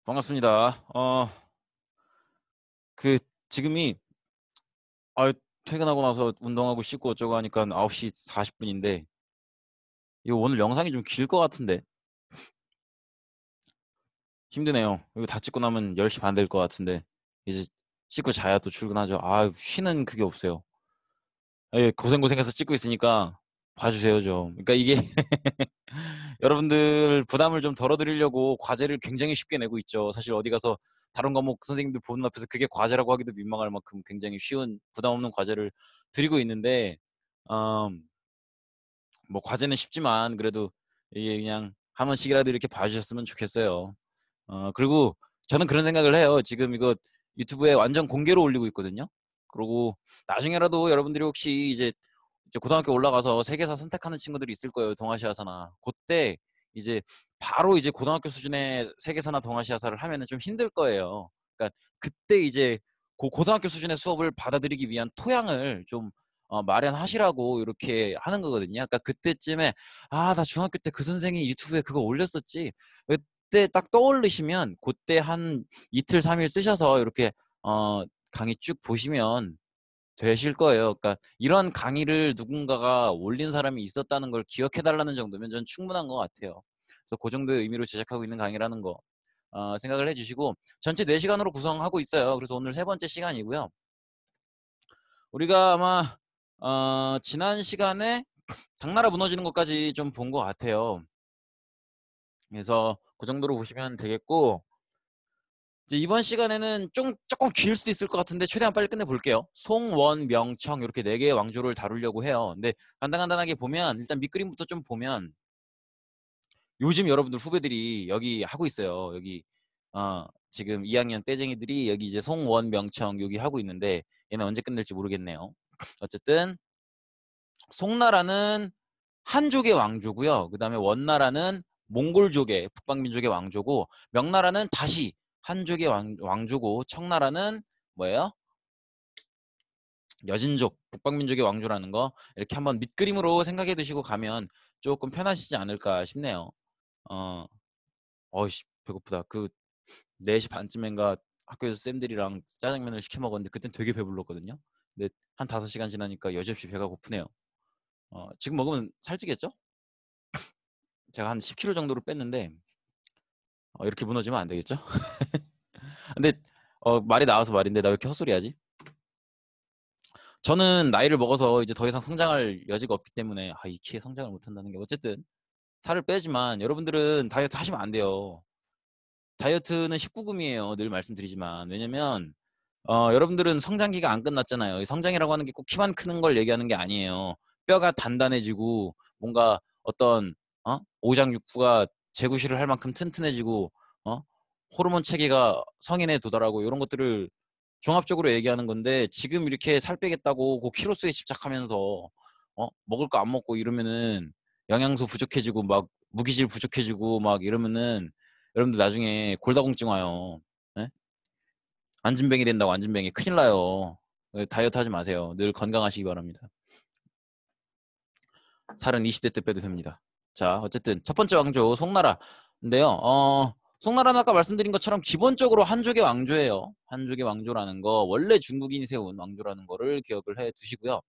반갑습니다. 그 지금이 아 퇴근하고 나서 운동하고 씻고 어쩌고 하니까 9시 40분인데 이거 오늘 영상이 좀 길 것 같은데 힘드네요. 이거 다 찍고 나면 10시 반 될 것 같은데 이제 씻고 자야 또 출근하죠. 쉬는 그게 없어요. 예, 고생고생해서 찍고 있으니까 봐주세요 좀. 그러니까 이게 여러분들 부담을 좀 덜어드리려고 과제를 굉장히 쉽게 내고 있죠. 사실 어디 가서 다른 과목 선생님들 보는 앞에서 그게 과제라고 하기도 민망할 만큼 굉장히 쉬운 부담 없는 과제를 드리고 있는데 음, 뭐 과제는 쉽지만 그래도 이게 그냥 한 번씩이라도 이렇게 봐주셨으면 좋겠어요. 그리고 저는 그런 생각을 해요. 지금 이거 유튜브에 완전 공개로 올리고 있거든요. 그리고 나중에라도 여러분들이 혹시 이제 고등학교 올라가서 세계사 선택하는 친구들이 있을 거예요. 동아시아사나. 그때 이제 바로 이제 고등학교 수준의 세계사나 동아시아사를 하면은 좀 힘들 거예요. 그러니까 그때 이제 고등학교 수준의 수업을 받아들이기 위한 토양을 좀 마련하시라고 이렇게 하는 거거든요. 그러니까 그때쯤에 나 중학교 때 그 선생이 유튜브에 그거 올렸었지. 그때 딱 떠올리시면 그때 한 이틀 3일 쓰셔서 이렇게 강의 쭉 보시면 되실 거예요. 그러니까 이런 강의를 누군가가 올린 사람이 있었다는 걸 기억해 달라는 정도면 전 충분한 것 같아요. 그래서 그 정도의 의미로 제작하고 있는 강의라는 거 생각을 해주시고 전체 4시간으로 구성하고 있어요. 그래서 오늘 3번째 시간이고요. 우리가 아마 지난 시간에 당나라 무너지는 것까지 좀 본 것 같아요. 그래서 그 정도로 보시면 되겠고 이제 이번 시간에는 조금 길 수도 있을 것 같은데 최대한 빨리 끝내볼게요. 송, 원, 명, 청 이렇게 4개의 왕조를 다루려고 해요. 근데 간단하게 보면 일단 밑그림부터 좀 보면 요즘 여러분들 후배들이 여기 하고 있어요. 여기 지금 2학년 떼쟁이들이 여기 이제 송, 원, 명, 청 여기 하고 있는데 얘는 언제 끝낼지 모르겠네요. 어쨌든 송나라는 한족의 왕조고요. 그 다음에 원나라는 몽골족의 북방민족의 왕조고 명나라는 다시 한족의 왕조고 청나라는 뭐예요? 여진족 북방민족의 왕조라는 거 이렇게 한번 밑그림으로 생각해 두시고 가면 조금 편하시지 않을까 싶네요. 어이씨 배고프다. 그 4시 반쯤인가 학교에서 쌤들이랑 짜장면을 시켜 먹었는데 그땐 되게 배불렀거든요. 근데 한 5시간 지나니까 여지없이 배가 고프네요. 지금 먹으면 살찌겠죠? 제가 한 10kg 정도를 뺐는데 이렇게 무너지면 안 되겠죠? 근데 말이 나와서 말인데 나 왜 이렇게 헛소리하지? 저는 나이를 먹어서 이제 더 이상 성장할 여지가 없기 때문에 이 키에 성장을 못한다는 게 어쨌든 살을 빼지만 여러분들은 다이어트 하시면 안 돼요. 다이어트는 19금이에요. 늘 말씀드리지만 왜냐면 여러분들은 성장기가 안 끝났잖아요. 성장이라고 하는 게 꼭 키만 크는 걸 얘기하는 게 아니에요. 뼈가 단단해지고 뭔가 어떤 오장육부가 재구실을 할 만큼 튼튼해지고 호르몬 체계가 성인에 도달하고 이런 것들을 종합적으로 얘기하는 건데 지금 이렇게 살 빼겠다고 그 키로수에 집착하면서 먹을 거 안 먹고 이러면은 영양소 부족해지고 막 무기질 부족해지고 막 이러면은 여러분들 나중에 골다공증 와요. 네? 안진뱅이 된다고 안진뱅이 큰일 나요. 다이어트 하지 마세요. 늘 건강하시기 바랍니다. 살은 20대 때 빼도 됩니다. 자, 어쨌든 첫 번째 왕조 송나라인데요. 송나라는 아까 말씀드린 것처럼 기본적으로 한족의 왕조예요. 한족의 왕조라는 거 원래 중국인이 세운 왕조라는 거를 기억을 해 두시고요.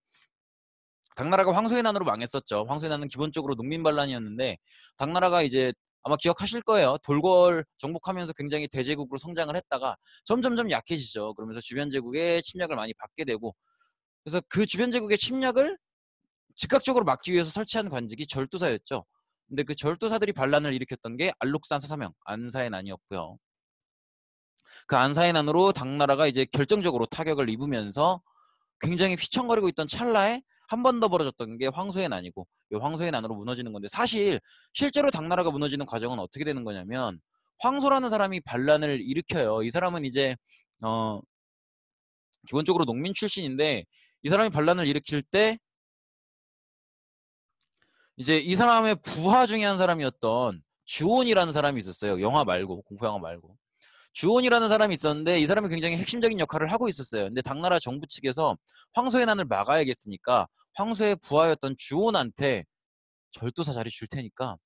당나라가 황소의 난으로 망했었죠. 황소의 난은 기본적으로 농민 반란이었는데 당나라가 이제 아마 기억하실 거예요. 돌궐 정복하면서 굉장히 대제국으로 성장을 했다가 점점점 약해지죠. 그러면서 주변 제국의 침략을 많이 받게 되고 그래서 그 주변 제국의 침략을 즉각적으로 막기 위해서 설치한 관직이 절도사였죠. 근데 그 절도사들이 반란을 일으켰던 게 알록산 사사명 안사의 난이었고요. 그 안사의 난으로 당나라가 이제 결정적으로 타격을 입으면서 굉장히 휘청거리고 있던 찰나에 한 번 더 벌어졌던 게 황소의 난이고 이 황소의 난으로 무너지는 건데 사실 실제로 당나라가 무너지는 과정은 어떻게 되는 거냐면 황소라는 사람이 반란을 일으켜요. 이 사람은 이제 기본적으로 농민 출신인데 이 사람이 반란을 일으킬 때 이제 이 사람의 부하 중에 한 사람이었던 주온이라는 사람이 있었어요. 영화 말고 공포 영화 말고 주온이라는 사람이 있었는데 이 사람이 굉장히 핵심적인 역할을 하고 있었어요. 근데 당나라 정부 측에서 황소의 난을 막아야겠으니까 황소의 부하였던 주온한테 절도사 자리 줄 테니까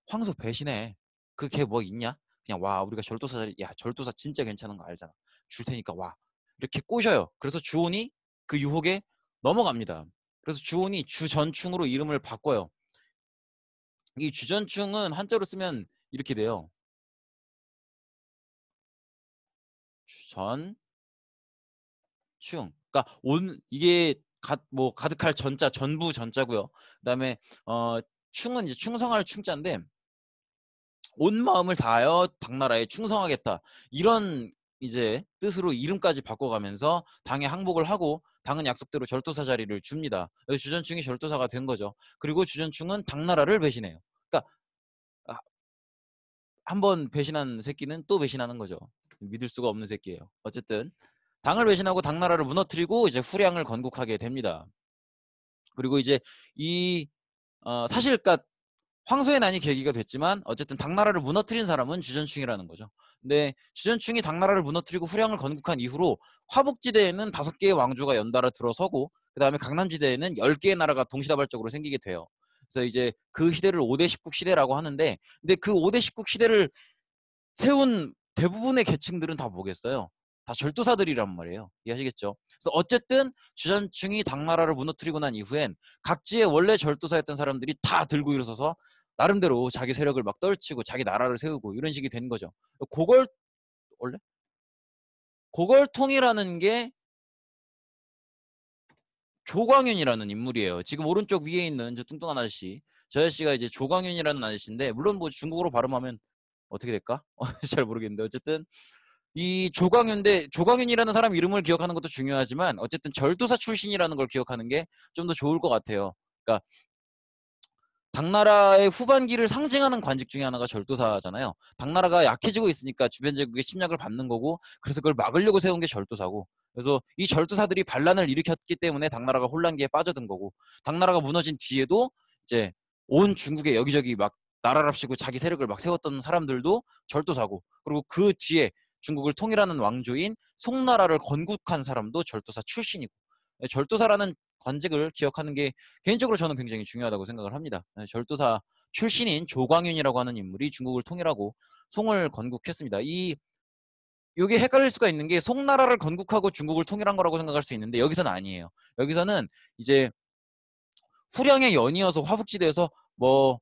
황소 배신해. 그 걔 뭐 있냐? 그냥 와 우리가 절도사 자리 야 절도사 진짜 괜찮은 거 알잖아. 줄 테니까 와. 이렇게 꼬셔요. 그래서 주온이 그 유혹에 넘어갑니다. 그래서 주온이 주전충으로 이름을 바꿔요. 이 주전충은 한자로 쓰면 이렇게 돼요. 주전충. 그러니까 온 이게 뭐 가득할 전자 전부 전자고요. 그다음에 충은 이제 충성할 충자인데 온 마음을 다하여 당나라에 충성하겠다. 이런 이제 뜻으로 이름까지 바꿔가면서 당에 항복을 하고 당은 약속대로 절도사 자리를 줍니다. 그래서 주전충이 절도사가 된 거죠. 그리고 주전충은 당나라를 배신해요. 그러니까 한 번 배신한 새끼는 또 배신하는 거죠. 믿을 수가 없는 새끼예요. 어쨌든 당을 배신하고 당나라를 무너뜨리고 이제 후량을 건국하게 됩니다. 그리고 이제 이 사실 그러니까 황소의 난이 계기가 됐지만 어쨌든 당나라를 무너뜨린 사람은 주전충이라는 거죠. 근데 주전충이 당나라를 무너뜨리고 후량을 건국한 이후로 화북지대에는 5개의 왕조가 연달아 들어서고 그 다음에 강남지대에는 10개의 나라가 동시다발적으로 생기게 돼요. 그래서 이제 그 시대를 5대 10국 시대라고 하는데 근데 그 5대 10국 시대를 세운 대부분의 계층들은 다 뭐겠어요? 다 절도사들이란 말이에요. 이해하시겠죠? 그래서 어쨌든 주전충이 당나라를 무너뜨리고 난 이후엔 각지의 원래 절도사였던 사람들이 다 들고 일어서서 나름대로 자기 세력을 막 떨치고 자기 나라를 세우고 이런 식이 된 거죠. 고걸 원래 고걸통이라는 게 조광윤이라는 인물이에요. 지금 오른쪽 위에 있는 저 뚱뚱한 아저씨. 저 아저씨가 이제 조광윤이라는 아저씨인데 물론 뭐 중국어로 발음하면 어떻게 될까? 잘 모르겠는데 어쨌든 이 조광윤이라는 사람 이름을 기억하는 것도 중요하지만 어쨌든 절도사 출신이라는 걸 기억하는 게 좀 더 좋을 것 같아요. 그러니까 당나라의 후반기를 상징하는 관직 중에 하나가 절도사잖아요. 당나라가 약해지고 있으니까 주변 제국의 침략을 받는 거고 그래서 그걸 막으려고 세운 게 절도사고 그래서 이 절도사들이 반란을 일으켰기 때문에 당나라가 혼란기에 빠져든 거고 당나라가 무너진 뒤에도 이제 온 중국에 여기저기 막 나라랍시고 자기 세력을 막 세웠던 사람들도 절도사고 그리고 그 뒤에 중국을 통일하는 왕조인 송나라를 건국한 사람도 절도사 출신이고 절도사라는 관직을 기억하는 게 개인적으로 저는 굉장히 중요하다고 생각을 합니다. 절도사 출신인 조광윤이라고 하는 인물이 중국을 통일하고 송을 건국했습니다. 이게 헷갈릴 수가 있는 게 송나라를 건국하고 중국을 통일한 거라고 생각할 수 있는데 여기서는 아니에요. 여기서는 이제 후량의 연이어서 화북지대에서 뭐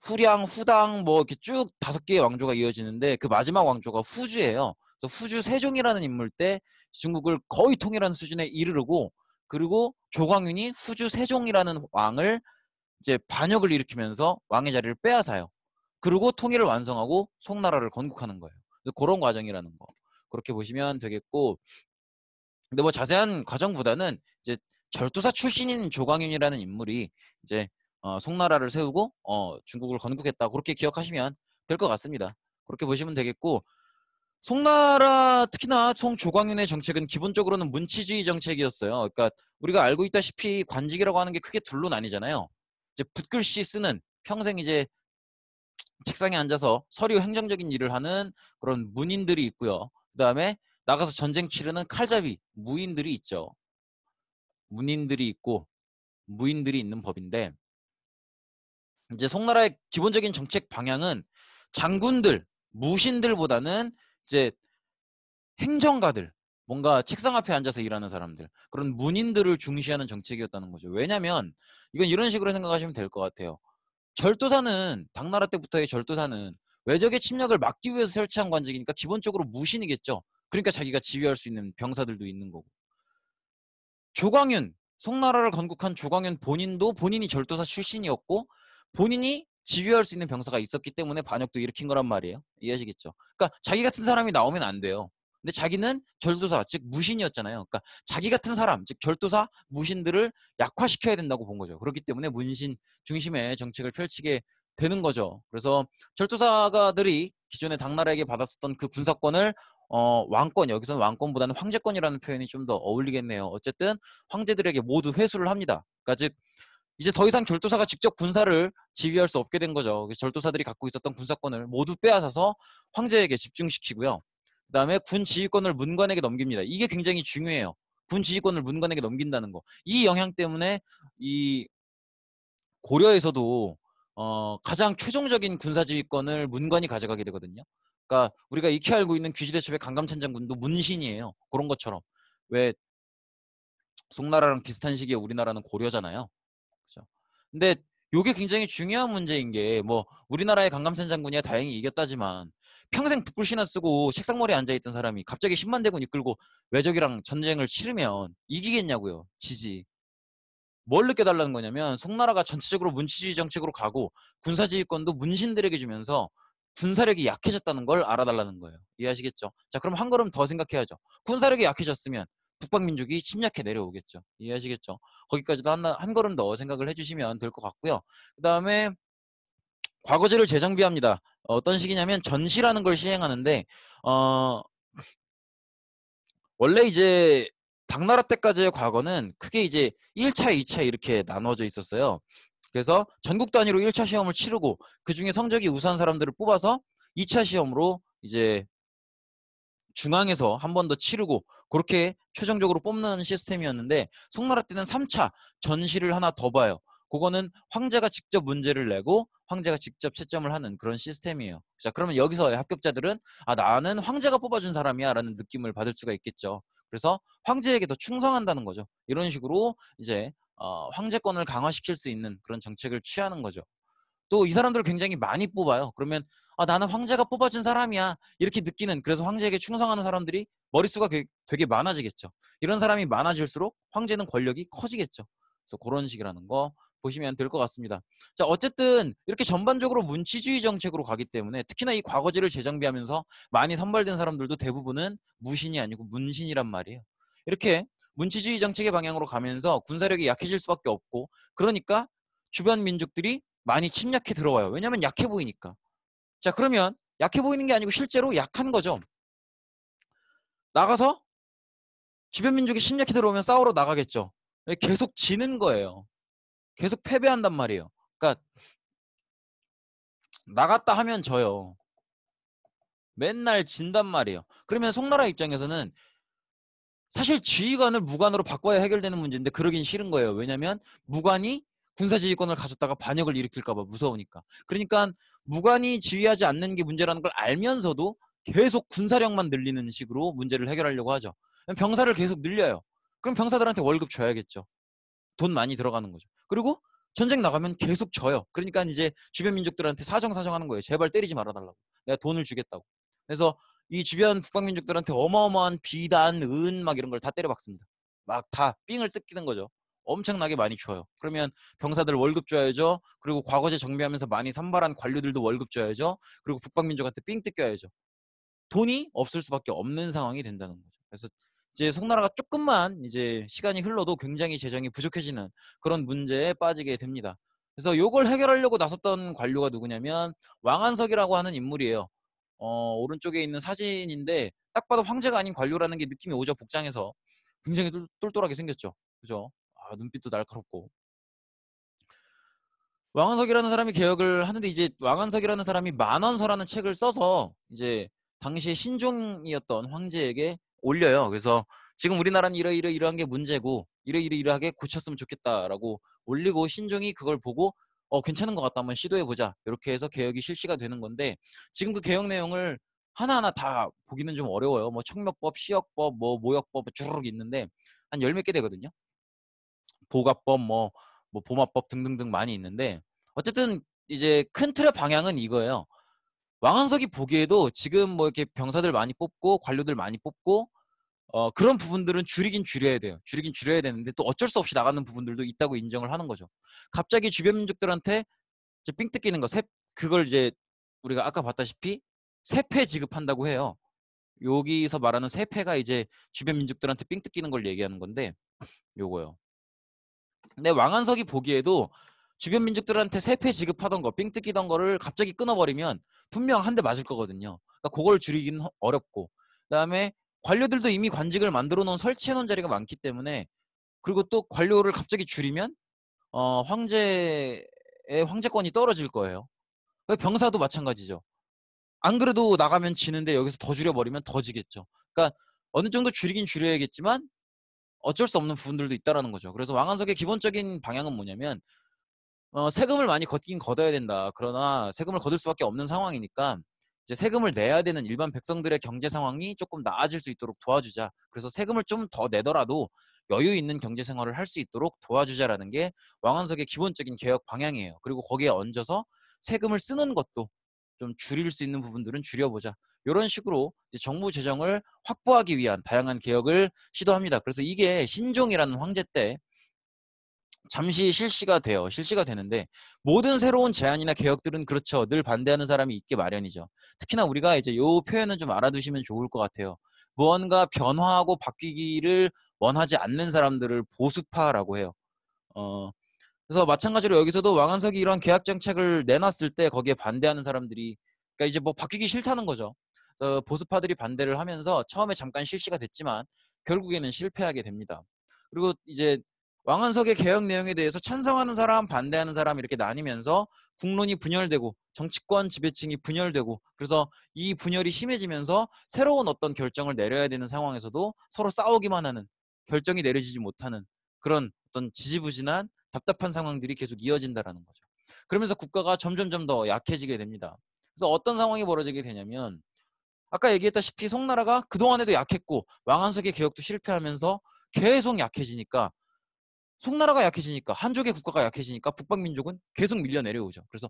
후량, 후당 뭐 이렇게 쭉 5개의 왕조가 이어지는데 그 마지막 왕조가 후주예요. 그래서 후주 세종이라는 인물 때 중국을 거의 통일하는 수준에 이르르고 그리고 조광윤이 후주 세종이라는 왕을 이제 반역을 일으키면서 왕의 자리를 빼앗아요. 그리고 통일을 완성하고 송나라를 건국하는 거예요. 그래서 그런 과정이라는 거. 그렇게 보시면 되겠고 근데 뭐 자세한 과정보다는 이제 절도사 출신인 조광윤이라는 인물이 이제 송나라를 세우고 중국을 건국했다. 그렇게 기억하시면 될 것 같습니다. 그렇게 보시면 되겠고 송나라 특히나 송조광윤의 정책은 기본적으로는 문치주의 정책이었어요. 그러니까 우리가 알고 있다시피 관직이라고 하는 게 크게 둘로 나뉘잖아요. 이제 붓글씨 쓰는 평생 이제 책상에 앉아서 서류 행정적인 일을 하는 그런 문인들이 있고요. 그다음에 나가서 전쟁 치르는 칼잡이 무인들이 있죠. 문인들이 있고 무인들이 있는 법인데 이제 송나라의 기본적인 정책 방향은 장군들, 무신들보다는 이제 행정가들, 뭔가 책상 앞에 앉아서 일하는 사람들, 그런 문인들을 중시하는 정책이었다는 거죠. 왜냐면 이건 이런 식으로 생각하시면 될 것 같아요. 절도사는 당나라 때부터의 절도사는 외적의 침략을 막기 위해서 설치한 관직이니까 기본적으로 무신이겠죠. 그러니까 자기가 지휘할 수 있는 병사들도 있는 거고. 조광윤, 송나라를 건국한 조광윤 본인도 본인이 절도사 출신이었고 본인이 지휘할 수 있는 병사가 있었기 때문에 반역도 일으킨 거란 말이에요. 이해하시겠죠? 그러니까 자기 같은 사람이 나오면 안 돼요. 근데 자기는 절도사, 즉 무신이었잖아요. 그러니까 자기 같은 사람, 즉 절도사, 무신들을 약화시켜야 된다고 본 거죠. 그렇기 때문에 문신 중심의 정책을 펼치게 되는 거죠. 그래서 절도사가들이 기존에 당나라에게 받았었던 그 군사권을 왕권, 여기서는 왕권보다는 황제권이라는 표현이 좀 더 어울리겠네요. 어쨌든 황제들에게 모두 회수를 합니다. 그러니까 즉 이제 더 이상 절도사가 직접 군사를 지휘할 수 없게 된 거죠. 절도사들이 갖고 있었던 군사권을 모두 빼앗아서 황제에게 집중시키고요. 그다음에 군 지휘권을 문관에게 넘깁니다. 이게 굉장히 중요해요. 군 지휘권을 문관에게 넘긴다는 거. 이 영향 때문에 이 고려에서도 가장 최종적인 군사 지휘권을 문관이 가져가게 되거든요. 그러니까 우리가 익히 알고 있는 귀지대첩의 강감찬 장군도 문신이에요. 그런 것처럼. 왜 송나라랑 비슷한 시기에 우리나라는 고려잖아요. 그죠? 근데 요게 굉장히 중요한 문제인 게 뭐 우리나라의 강감찬 장군이야 다행히 이겼다지만 평생 붓글 신어 쓰고 책상머리에 앉아있던 사람이 갑자기 10만 대군 이끌고 외적이랑 전쟁을 치르면 이기겠냐고요. 지지. 뭘 느껴달라는 거냐면 송나라가 전체적으로 문치주의 정책으로 가고 군사지휘권도 문신들에게 주면서 군사력이 약해졌다는 걸 알아달라는 거예요. 이해하시겠죠? 자, 그럼 한 걸음 더 생각해야죠. 군사력이 약해졌으면 북방민족이 침략해 내려오겠죠. 이해하시겠죠? 거기까지도 한 걸음 더 생각을 해주시면 될 것 같고요. 그 다음에 과거제를 재정비합니다. 어떤 식이냐면 전시라는 걸 시행하는데 원래 이제 당나라 때까지의 과거는 크게 이제 1차, 2차 이렇게 나눠져 있었어요. 그래서 전국 단위로 1차 시험을 치르고 그 중에 성적이 우수한 사람들을 뽑아서 2차 시험으로 이제 중앙에서 한 번 더 치르고 그렇게 최종적으로 뽑는 시스템이었는데 송나라 때는 3차 전시를 하나 더 봐요. 그거는 황제가 직접 문제를 내고 황제가 직접 채점을 하는 그런 시스템이에요. 자, 그러면 여기서의 합격자들은 아, 나는 황제가 뽑아준 사람이야 라는 느낌을 받을 수가 있겠죠. 그래서 황제에게 더 충성한다는 거죠. 이런 식으로 이제 황제권을 강화시킬 수 있는 그런 정책을 취하는 거죠. 또 이 사람들을 굉장히 많이 뽑아요. 그러면 아, 나는 황제가 뽑아준 사람이야 이렇게 느끼는, 그래서 황제에게 충성하는 사람들이 머릿수가 되게 많아지겠죠. 이런 사람이 많아질수록 황제는 권력이 커지겠죠. 그래서 그런 식이라는 거 보시면 될 것 같습니다. 자, 어쨌든 이렇게 전반적으로 문치주의 정책으로 가기 때문에 특히나 이 과거제를 재정비하면서 많이 선발된 사람들도 대부분은 무신이 아니고 문신이란 말이에요. 이렇게 문치주의 정책의 방향으로 가면서 군사력이 약해질 수밖에 없고, 그러니까 주변 민족들이 많이 침략해 들어와요. 왜냐하면 약해 보이니까. 자, 그러면 약해 보이는 게 아니고 실제로 약한 거죠. 나가서 주변 민족이 침략해 들어오면 싸우러 나가겠죠. 계속 지는 거예요. 계속 패배한단 말이에요. 그러니까 나갔다 하면 져요. 맨날 진단 말이에요. 그러면 송나라 입장에서는 사실 지휘관을 무관으로 바꿔야 해결되는 문제인데 그러긴 싫은 거예요. 왜냐하면 무관이 군사지휘권을 가졌다가 반역을 일으킬까 봐 무서우니까. 그러니까 무관이 지휘하지 않는 게 문제라는 걸 알면서도 계속 군사력만 늘리는 식으로 문제를 해결하려고 하죠. 병사를 계속 늘려요. 그럼 병사들한테 월급 줘야겠죠. 돈 많이 들어가는 거죠. 그리고 전쟁 나가면 계속 져요. 그러니까 이제 주변 민족들한테 사정사정하는 거예요. 제발 때리지 말아달라고. 내가 돈을 주겠다고. 그래서 이 주변 북방민족들한테 어마어마한 비단, 은 막 이런 걸 다 때려박습니다. 막 다 삥을 뜯기는 거죠. 엄청나게 많이 줘요. 그러면 병사들 월급 줘야죠. 그리고 과거제 정비하면서 많이 선발한 관료들도 월급 줘야죠. 그리고 북방민족한테 삥 뜯겨야죠. 돈이 없을 수밖에 없는 상황이 된다는 거죠. 그래서 이제 송나라가 조금만 이제 시간이 흘러도 굉장히 재정이 부족해지는 그런 문제에 빠지게 됩니다. 그래서 이걸 해결하려고 나섰던 관료가 누구냐면 왕한석이라고 하는 인물이에요. 오른쪽에 있는 사진인데 딱 봐도 황제가 아닌 관료라는 게 느낌이 오죠. 복장에서 굉장히 똘똘하게 생겼죠. 그죠? 아, 눈빛도 날카롭고. 왕한석이라는 사람이 개혁을 하는데 이제 왕한석이라는 사람이 만원서라는 책을 써서 이제 당시에 신종이었던 황제에게 올려요. 그래서 지금 우리나라는 이러이러한 게 문제고 이러이러하게 고쳤으면 좋겠다라고 올리고 신종이 그걸 보고 괜찮은 것 같다, 한번 시도해보자, 이렇게 해서 개혁이 실시가 되는 건데 지금 그 개혁 내용을 하나하나 다 보기는 좀 어려워요. 뭐 청묘법, 시역법, 뭐 모역법 주르륵 있는데 한 열 몇 개 되거든요. 보갑법, 뭐 보마법 등등등 많이 있는데 어쨌든 이제 큰 틀의 방향은 이거예요. 왕한석이 보기에도 지금 뭐 이렇게 병사들 많이 뽑고 관료들 많이 뽑고 그런 부분들은 줄이긴 줄여야 돼요. 줄이긴 줄여야 되는데 또 어쩔 수 없이 나가는 부분들도 있다고 인정을 하는 거죠. 갑자기 주변 민족들한테 이제 삥 뜯기는 거, 그걸 이제 우리가 아까 봤다시피 세패 지급한다고 해요. 여기서 말하는 세패가 이제 주변 민족들한테 삥 뜯기는 걸 얘기하는 건데 요거요. 근데 왕한석이 보기에도 주변 민족들한테 세패 지급하던 거, 삥 뜯기던 거를 갑자기 끊어버리면 분명 한 대 맞을 거거든요. 그러니까 그걸 줄이긴 어렵고, 그다음에 관료들도 이미 관직을 만들어 놓은, 설치해 놓은 자리가 많기 때문에, 그리고 또 관료를 갑자기 줄이면 황제의 황제권이 떨어질 거예요. 병사도 마찬가지죠. 안 그래도 나가면 지는데 여기서 더 줄여버리면 더 지겠죠. 그러니까 어느 정도 줄이긴 줄여야겠지만 어쩔 수 없는 부분들도 있다라는 거죠. 그래서 왕한석의 기본적인 방향은 뭐냐면 세금을 많이 걷긴 걷어야 된다. 그러나 세금을 거둘 수밖에 없는 상황이니까 이제 세금을 내야 되는 일반 백성들의 경제 상황이 조금 나아질 수 있도록 도와주자. 그래서 세금을 좀 더 내더라도 여유 있는 경제 생활을 할 수 있도록 도와주자라는 게 왕안석의 기본적인 개혁 방향이에요. 그리고 거기에 얹어서 세금을 쓰는 것도 좀 줄일 수 있는 부분들은 줄여보자. 이런 식으로 이제 정부 재정을 확보하기 위한 다양한 개혁을 시도합니다. 그래서 이게 신종이라는 황제 때 잠시 실시가 돼요. 실시가 되는데 모든 새로운 제안이나 개혁들은 그렇죠. 늘 반대하는 사람이 있게 마련이죠. 특히나 우리가 이제 요 표현은 좀 알아두시면 좋을 것 같아요. 무언가 변화하고 바뀌기를 원하지 않는 사람들을 보수파라고 해요. 어, 그래서 마찬가지로 여기서도 왕한석이 이런 계약 정책을 내놨을 때 거기에 반대하는 사람들이 그러니까 이제 뭐 바뀌기 싫다는 거죠. 그래서 보수파들이 반대를 하면서 처음에 잠깐 실시가 됐지만 결국에는 실패하게 됩니다. 그리고 이제 왕한석의 개혁 내용에 대해서 찬성하는 사람, 반대하는 사람 이렇게 나뉘면서 국론이 분열되고 정치권 지배층이 분열되고 그래서 이 분열이 심해지면서 새로운 어떤 결정을 내려야 되는 상황에서도 서로 싸우기만 하는 결정이 내려지지 못하는 그런 어떤 지지부진한 답답한 상황들이 계속 이어진다라는 거죠. 그러면서 국가가 점점점 더 약해지게 됩니다. 그래서 어떤 상황이 벌어지게 되냐면 아까 얘기했다시피 송나라가 그동안에도 약했고 왕한석의 개혁도 실패하면서 계속 약해지니까 송나라가 약해지니까 한족의 국가가 약해지니까 북방민족은 계속 밀려 내려오죠. 그래서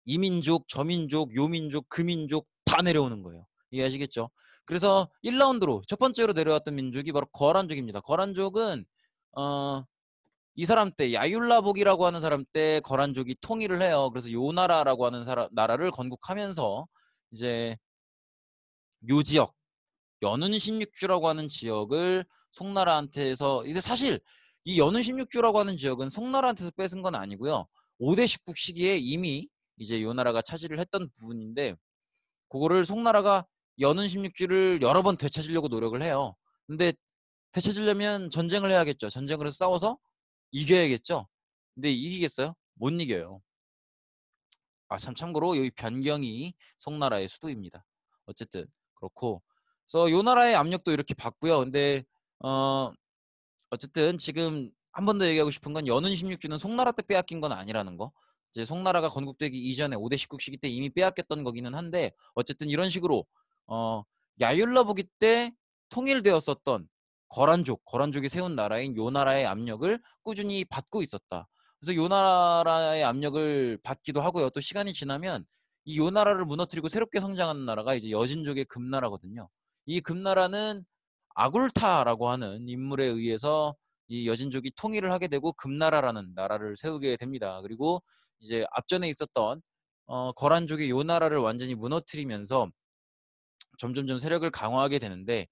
이민족, 저민족, 요민족, 그민족 다 내려오는 거예요. 이해하시겠죠? 그래서 1라운드로 첫 번째로 내려왔던 민족이 바로 거란족입니다. 거란족은 이 사람 때 야율라복이라고 하는 사람 때 거란족이 통일을 해요. 그래서 요나라라고 하는 나라를 건국하면서 이제 요 지역 연운 16주라고 하는 지역을 송나라한테서 이게 사실 이 연운 16주라고 하는 지역은 송나라한테서 뺏은 건 아니고요. 5대 19 시기에 이미 이제 요나라가 차지를 했던 부분인데 그거를 송나라가 연운 16주를 여러 번 되찾으려고 노력을 해요. 근데 되찾으려면 전쟁을 해야겠죠. 전쟁을 해서 싸워서 이겨야겠죠. 근데 이기겠어요? 못 이겨요. 참 참고로 여기 변경이 송나라의 수도입니다. 어쨌든 그렇고 그래서 요 나라의 압력도 이렇게 받고요. 근데 어 어쨌든 지금 한 번 더 얘기하고 싶은 건 연운 16주는 송나라 때 빼앗긴 건 아니라는 거. 이제 송나라가 건국되기 이전에 5대 19 시기 때 이미 빼앗겼던 거기는 한데 어쨌든 이런 식으로 어 야율라보기 때 통일되었었던 거란족이 세운 나라인 요 나라의 압력을 꾸준히 받고 있었다. 그래서 요 나라의 압력을 받기도 하고요. 또 시간이 지나면 이 요 나라를 무너뜨리고 새롭게 성장하는 나라가 이제 여진족의 금나라거든요. 이 금나라는 아굴타라고 하는 인물에 의해서 이 여진족이 통일을 하게 되고 금나라라는 나라를 세우게 됩니다. 그리고 이제 앞전에 있었던 거란족이 요 나라를 완전히 무너뜨리면서 점점점 세력을 강화하게 되는데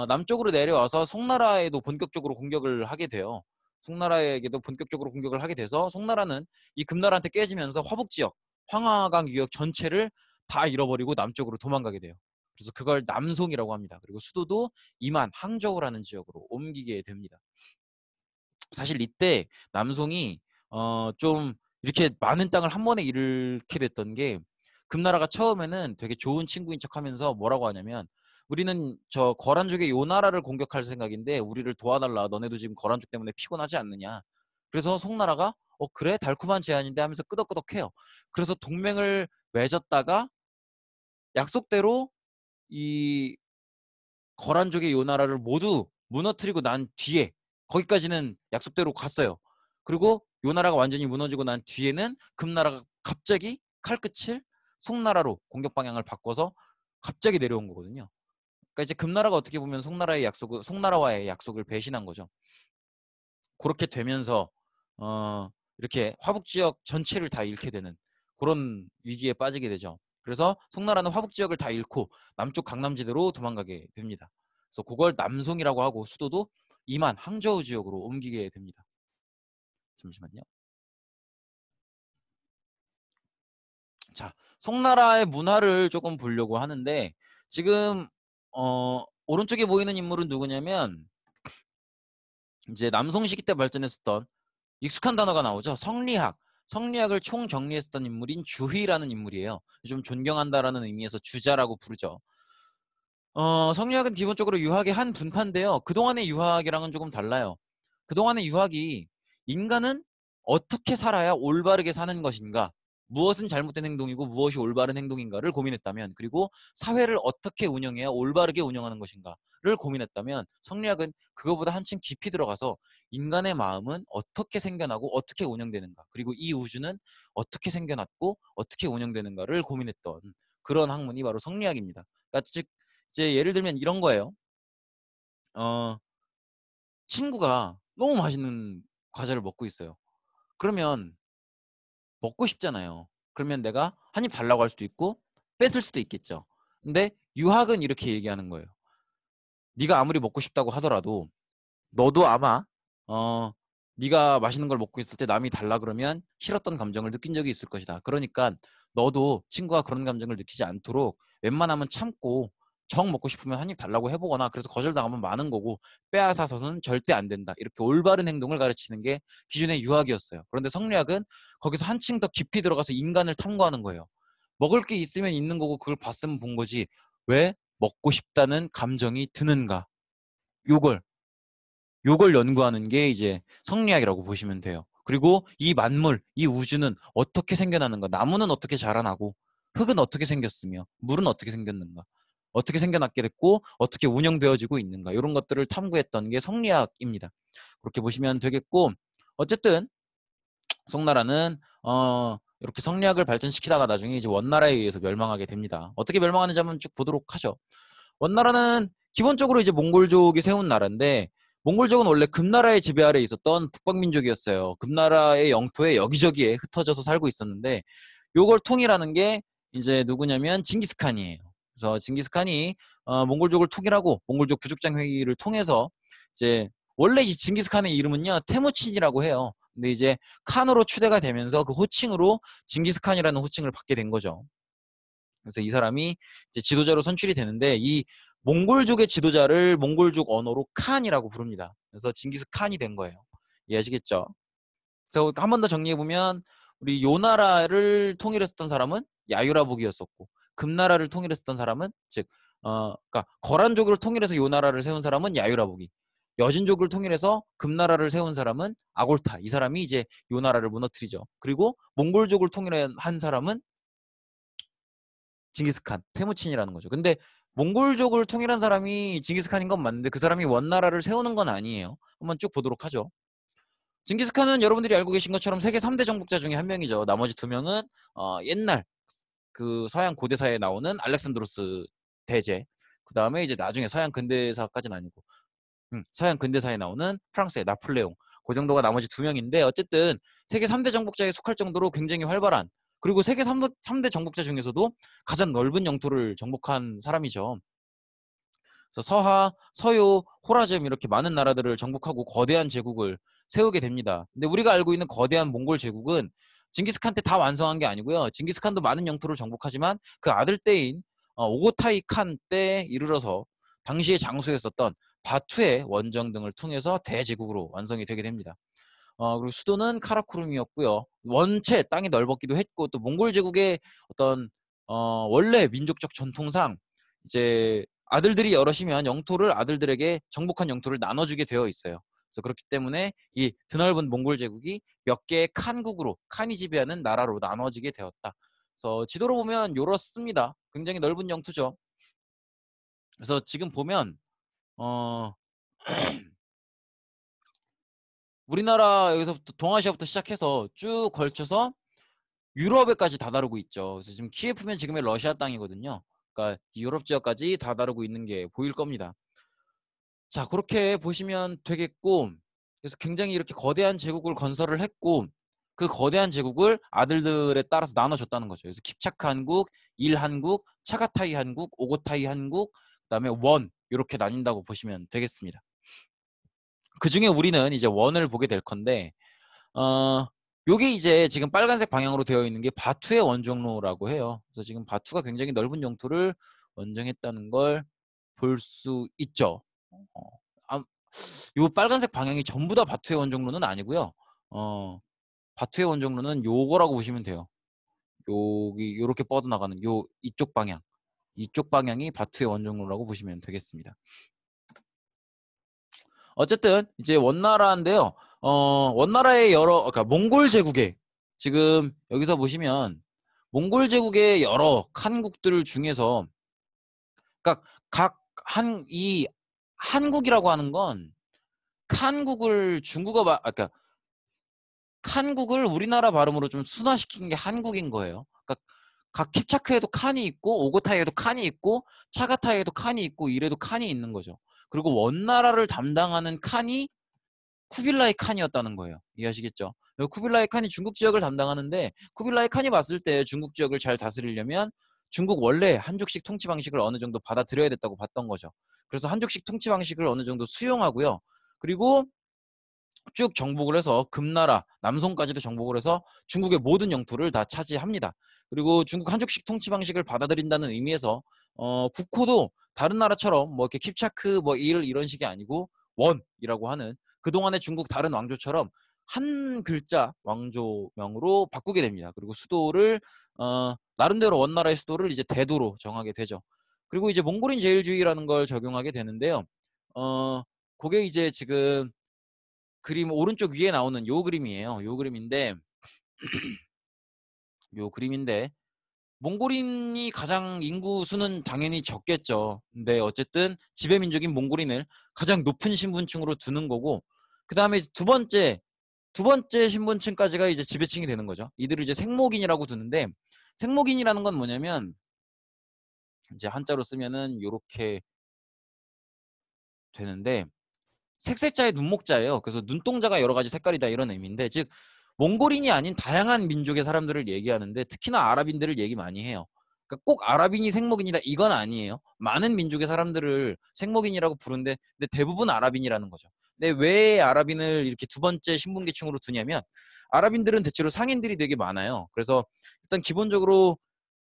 남쪽으로 내려와서 송나라에도 본격적으로 공격을 하게 돼요. 송나라에게도 본격적으로 공격을 하게 돼서 송나라는 이 금나라한테 깨지면서 화북지역, 황하강 유역 전체를 다 잃어버리고 남쪽으로 도망가게 돼요. 그래서 그걸 남송이라고 합니다. 그리고 수도도 이만 항저우라는 지역으로 옮기게 됩니다. 사실 이때 남송이 좀 이렇게 많은 땅을 한 번에 잃게 됐던 게 금나라가 처음에는 되게 좋은 친구인 척하면서 뭐라고 하냐면 우리는 저 거란족의 요 나라를 공격할 생각인데 우리를 도와달라. 너네도 지금 거란족 때문에 피곤하지 않느냐. 그래서 송나라가 그래 달콤한 제안인데 하면서 끄덕끄덕해요. 그래서 동맹을 맺었다가 약속대로 이 거란족의 요 나라를 모두 무너뜨리고 난 뒤에 거기까지는 약속대로 갔어요. 그리고 요 나라가 완전히 무너지고 난 뒤에는 금나라가 갑자기 칼끝을 송나라로 공격 방향을 바꿔서 갑자기 내려온 거거든요. 그러니까 이제 금나라가 어떻게 보면 송나라와의 약속을 배신한 거죠. 그렇게 되면서 이렇게 화북 지역 전체를 다 잃게 되는 그런 위기에 빠지게 되죠. 그래서 송나라는 화북 지역을 다 잃고 남쪽 강남지대로 도망가게 됩니다. 그래서 그걸 남송이라고 하고 수도도 이만 항저우 지역으로 옮기게 됩니다. 잠시만요. 자, 송나라의 문화를 조금 보려고 하는데 지금 오른쪽에 보이는 인물은 누구냐면 이제 남송 시기 때 발전했었던 익숙한 단어가 나오죠. 성리학. 성리학을 총정리했었던 인물인 주희라는 인물이에요. 좀 존경한다라는 의미에서 주자라고 부르죠. 성리학은 기본적으로 유학의 한 분파인데요. 그동안의 유학이랑은 조금 달라요. 그동안의 유학이 인간은 어떻게 살아야 올바르게 사는 것인가 무엇은 잘못된 행동이고 무엇이 올바른 행동인가를 고민했다면, 그리고 사회를 어떻게 운영해야 올바르게 운영하는 것인가를 고민했다면, 성리학은 그거보다 한층 깊이 들어가서 인간의 마음은 어떻게 생겨나고 어떻게 운영되는가, 그리고 이 우주는 어떻게 생겨났고 어떻게 운영되는가를 고민했던 그런 학문이 바로 성리학입니다. 그러니까 즉 이제 예를 들면 이런 거예요. 친구가 너무 맛있는 과자를 먹고 있어요. 그러면 먹고 싶잖아요. 그러면 내가 한 입 달라고 할 수도 있고 뺏을 수도 있겠죠. 근데 유학은 이렇게 얘기하는 거예요. 네가 아무리 먹고 싶다고 하더라도 너도 아마 어 네가 맛있는 걸 먹고 있을 때 남이 달라 그러면 싫었던 감정을 느낀 적이 있을 것이다. 그러니까 너도 친구가 그런 감정을 느끼지 않도록 웬만하면 참고 정 먹고 싶으면 한 입 달라고 해보거나, 그래서 거절당하면 많은 거고 빼앗아서는 절대 안 된다. 이렇게 올바른 행동을 가르치는 게 기존의 유학이었어요. 그런데 성리학은 거기서 한층 더 깊이 들어가서 인간을 탐구하는 거예요. 먹을 게 있으면 있는 거고 그걸 봤으면 본 거지 왜 먹고 싶다는 감정이 드는가, 요걸 요걸 연구하는 게 이제 성리학이라고 보시면 돼요. 그리고 이 만물, 이 우주는 어떻게 생겨나는가, 나무는 어떻게 자라나고 흙은 어떻게 생겼으며 물은 어떻게 생겼는가, 어떻게 생겨났게 됐고 어떻게 운영되어지고 있는가, 이런 것들을 탐구했던 게 성리학입니다. 그렇게 보시면 되겠고, 어쨌든 송나라는 이렇게 성리학을 발전시키다가 나중에 이제 원나라에 의해서 멸망하게 됩니다. 어떻게 멸망하는지 한번 쭉 보도록 하죠. 원나라는 기본적으로 이제 몽골족이 세운 나라인데, 몽골족은 원래 금나라의 지배 아래에 있었던 북방민족이었어요. 금나라의 영토에 여기저기에 흩어져서 살고 있었는데, 요걸 통일하는 게 이제 누구냐면 징기스칸이에요. 그래서 징기스칸이 몽골족을 통일하고 몽골족 부족장 회의를 통해서 이제, 원래 이 징기스칸의 이름은요 테무친이라고 해요. 근데 이제 칸으로 추대가 되면서 그 호칭으로 징기스칸이라는 호칭을 받게 된 거죠. 그래서 이 사람이 이제 지도자로 선출이 되는데, 이 몽골족의 지도자를 몽골족 언어로 칸이라고 부릅니다. 그래서 징기스 칸이 된 거예요. 이해하시겠죠? 그래서 한 번 더 정리해 보면, 우리 요나라를 통일했었던 사람은 야유라복이었었고, 금나라를 통일했었던 사람은 즉 그러니까 거란족을 통일해서 요나라를 세운 사람은 야유라복이, 여진족을 통일해서 금나라를 세운 사람은 아골타, 이 사람이 이제 요나라를 무너뜨리죠. 그리고 몽골족을 통일한 사람은 징기스칸, 테무친이라는 거죠. 근데 몽골족을 통일한 사람이 징기스칸인 건 맞는데 그 사람이 원나라를 세우는 건 아니에요. 한번 쭉 보도록 하죠. 징기스칸은 여러분들이 알고 계신 것처럼 세계 3대 정복자 중에 한 명이죠. 나머지 두 명은 옛날 그 서양 고대사에 나오는 알렉산드로스 대제, 그 다음에 이제 나중에 서양 근대사까지는 아니고 서양 근대사에 나오는 프랑스의 나폴레옹, 그 정도가 나머지 두 명인데, 어쨌든 세계 3대 정복자에 속할 정도로 굉장히 활발한, 그리고 세계 3대 정복자 중에서도 가장 넓은 영토를 정복한 사람이죠. 그래서 서하, 서요, 호라즘 이렇게 많은 나라들을 정복하고 거대한 제국을 세우게 됩니다. 근데 우리가 알고 있는 거대한 몽골 제국은 징기스칸 때 다 완성한 게 아니고요. 징기스칸도 많은 영토를 정복하지만 그 아들 때인 오고타이 칸 때에 이르러서 당시에 장수했었던 바투의 원정 등을 통해서 대제국으로 완성이 되게 됩니다. 그리고 수도는 카라쿠룸이었고요. 원체 땅이 넓었기도 했고, 또 몽골 제국의 어떤 원래 민족적 전통상 이제 아들들이 여럿이면 영토를 아들들에게 정복한 영토를 나눠주게 되어 있어요. 그래서 그렇기 때문에 이 드넓은 몽골 제국이 몇 개의 칸국으로, 칸이 지배하는 나라로 나눠지게 되었다. 그래서 지도로 보면 요렇습니다. 굉장히 넓은 영토죠. 그래서 지금 보면 어 우리나라 여기서부터 동아시아부터 시작해서 쭉 걸쳐서 유럽에까지 다다르고 있죠. 그래서 지금 키예프면 지금의 러시아 땅이거든요. 그러니까 유럽 지역까지 다다르고 있는 게 보일 겁니다. 자, 그렇게 보시면 되겠고, 그래서 굉장히 이렇게 거대한 제국을 건설을 했고, 그 거대한 제국을 아들들에 따라서 나눠줬다는 거죠. 그래서 킵차크 한국, 일한국, 차가타이 한국, 오고타이 한국, 그다음에 원, 이렇게 나뉜다고 보시면 되겠습니다. 그 중에 우리는 이제 원을 보게 될 건데, 요게 이제 지금 빨간색 방향으로 되어 있는 게 바투의 원정로라고 해요. 그래서 지금 바투가 굉장히 넓은 영토를 원정했다는 걸 볼 수 있죠. 어, 아, 요 빨간색 방향이 전부 다 바투의 원정로는 아니고요. 바투의 원정로는 요거라고 보시면 돼요. 여기 요렇게 뻗어나가는 요 이쪽 방향. 이쪽 방향이 바투의 원정로라고 보시면 되겠습니다. 어쨌든 이제 원나라인데요. 원나라의 그러니까 몽골 제국의 지금 여기서 보시면 몽골 제국의 여러 칸국들 중에서 그러니까 이 한국이라고 하는 건 칸국을 그러니까 칸국을 우리나라 발음으로 좀 순화시킨 게 한국인 거예요. 그러니까 각 킵차크에도 칸이 있고 오고타이에도 칸이 있고 차가타이에도 칸이 있고 이래도 칸이 있는 거죠. 그리고 원나라를 담당하는 칸이 쿠빌라이 칸이었다는 거예요. 이해하시겠죠? 쿠빌라이 칸이 중국 지역을 담당하는데 쿠빌라이 칸이 봤을 때 중국 지역을 잘 다스리려면 중국 원래 한족식 통치 방식을 어느 정도 받아들여야 됐다고 봤던 거죠. 그래서 한족식 통치 방식을 어느 정도 수용하고요. 그리고 쭉 정복을 해서 금나라, 남송까지도 정복을 해서 중국의 모든 영토를 다 차지합니다. 그리고 중국 한족식 통치 방식을 받아들인다는 의미에서 국호도 다른 나라처럼 뭐 이렇게 킵차크 뭐 이런 식이 아니고 원이라고 하는 그동안의 중국 다른 왕조처럼 한 글자 왕조명으로 바꾸게 됩니다. 그리고 수도를 나름대로 원나라의 수도를 이제 대도로 정하게 되죠. 그리고 이제 몽골인 제일주의라는 걸 적용하게 되는데요. 그게 이제 지금 그림 오른쪽 위에 나오는 요 그림이에요. 요 그림인데 몽골인이 가장 인구 수는 당연히 적겠죠. 근데 어쨌든 지배 민족인 몽골인을 가장 높은 신분층으로 두는 거고 그 다음에 두 번째 신분층까지가 이제 지배층이 되는 거죠. 이들을 이제 생목인이라고 두는데 생목인이라는 건 뭐냐면 이제 한자로 쓰면은 요렇게 되는데 색세자의 눈목자예요. 그래서 눈동자가 여러 가지 색깔이다 이런 의미인데 즉 몽골인이 아닌 다양한 민족의 사람들을 얘기하는데 특히나 아랍인들을 얘기 많이 해요. 그러니까 꼭 아랍인이 생목인이다 이건 아니에요. 많은 민족의 사람들을 생목인이라고 부르는데 근데 대부분 아랍인이라는 거죠. 근데 왜 아랍인을 이렇게 두 번째 신분계층으로 두냐면 아랍인들은 대체로 상인들이 되게 많아요. 그래서 일단 기본적으로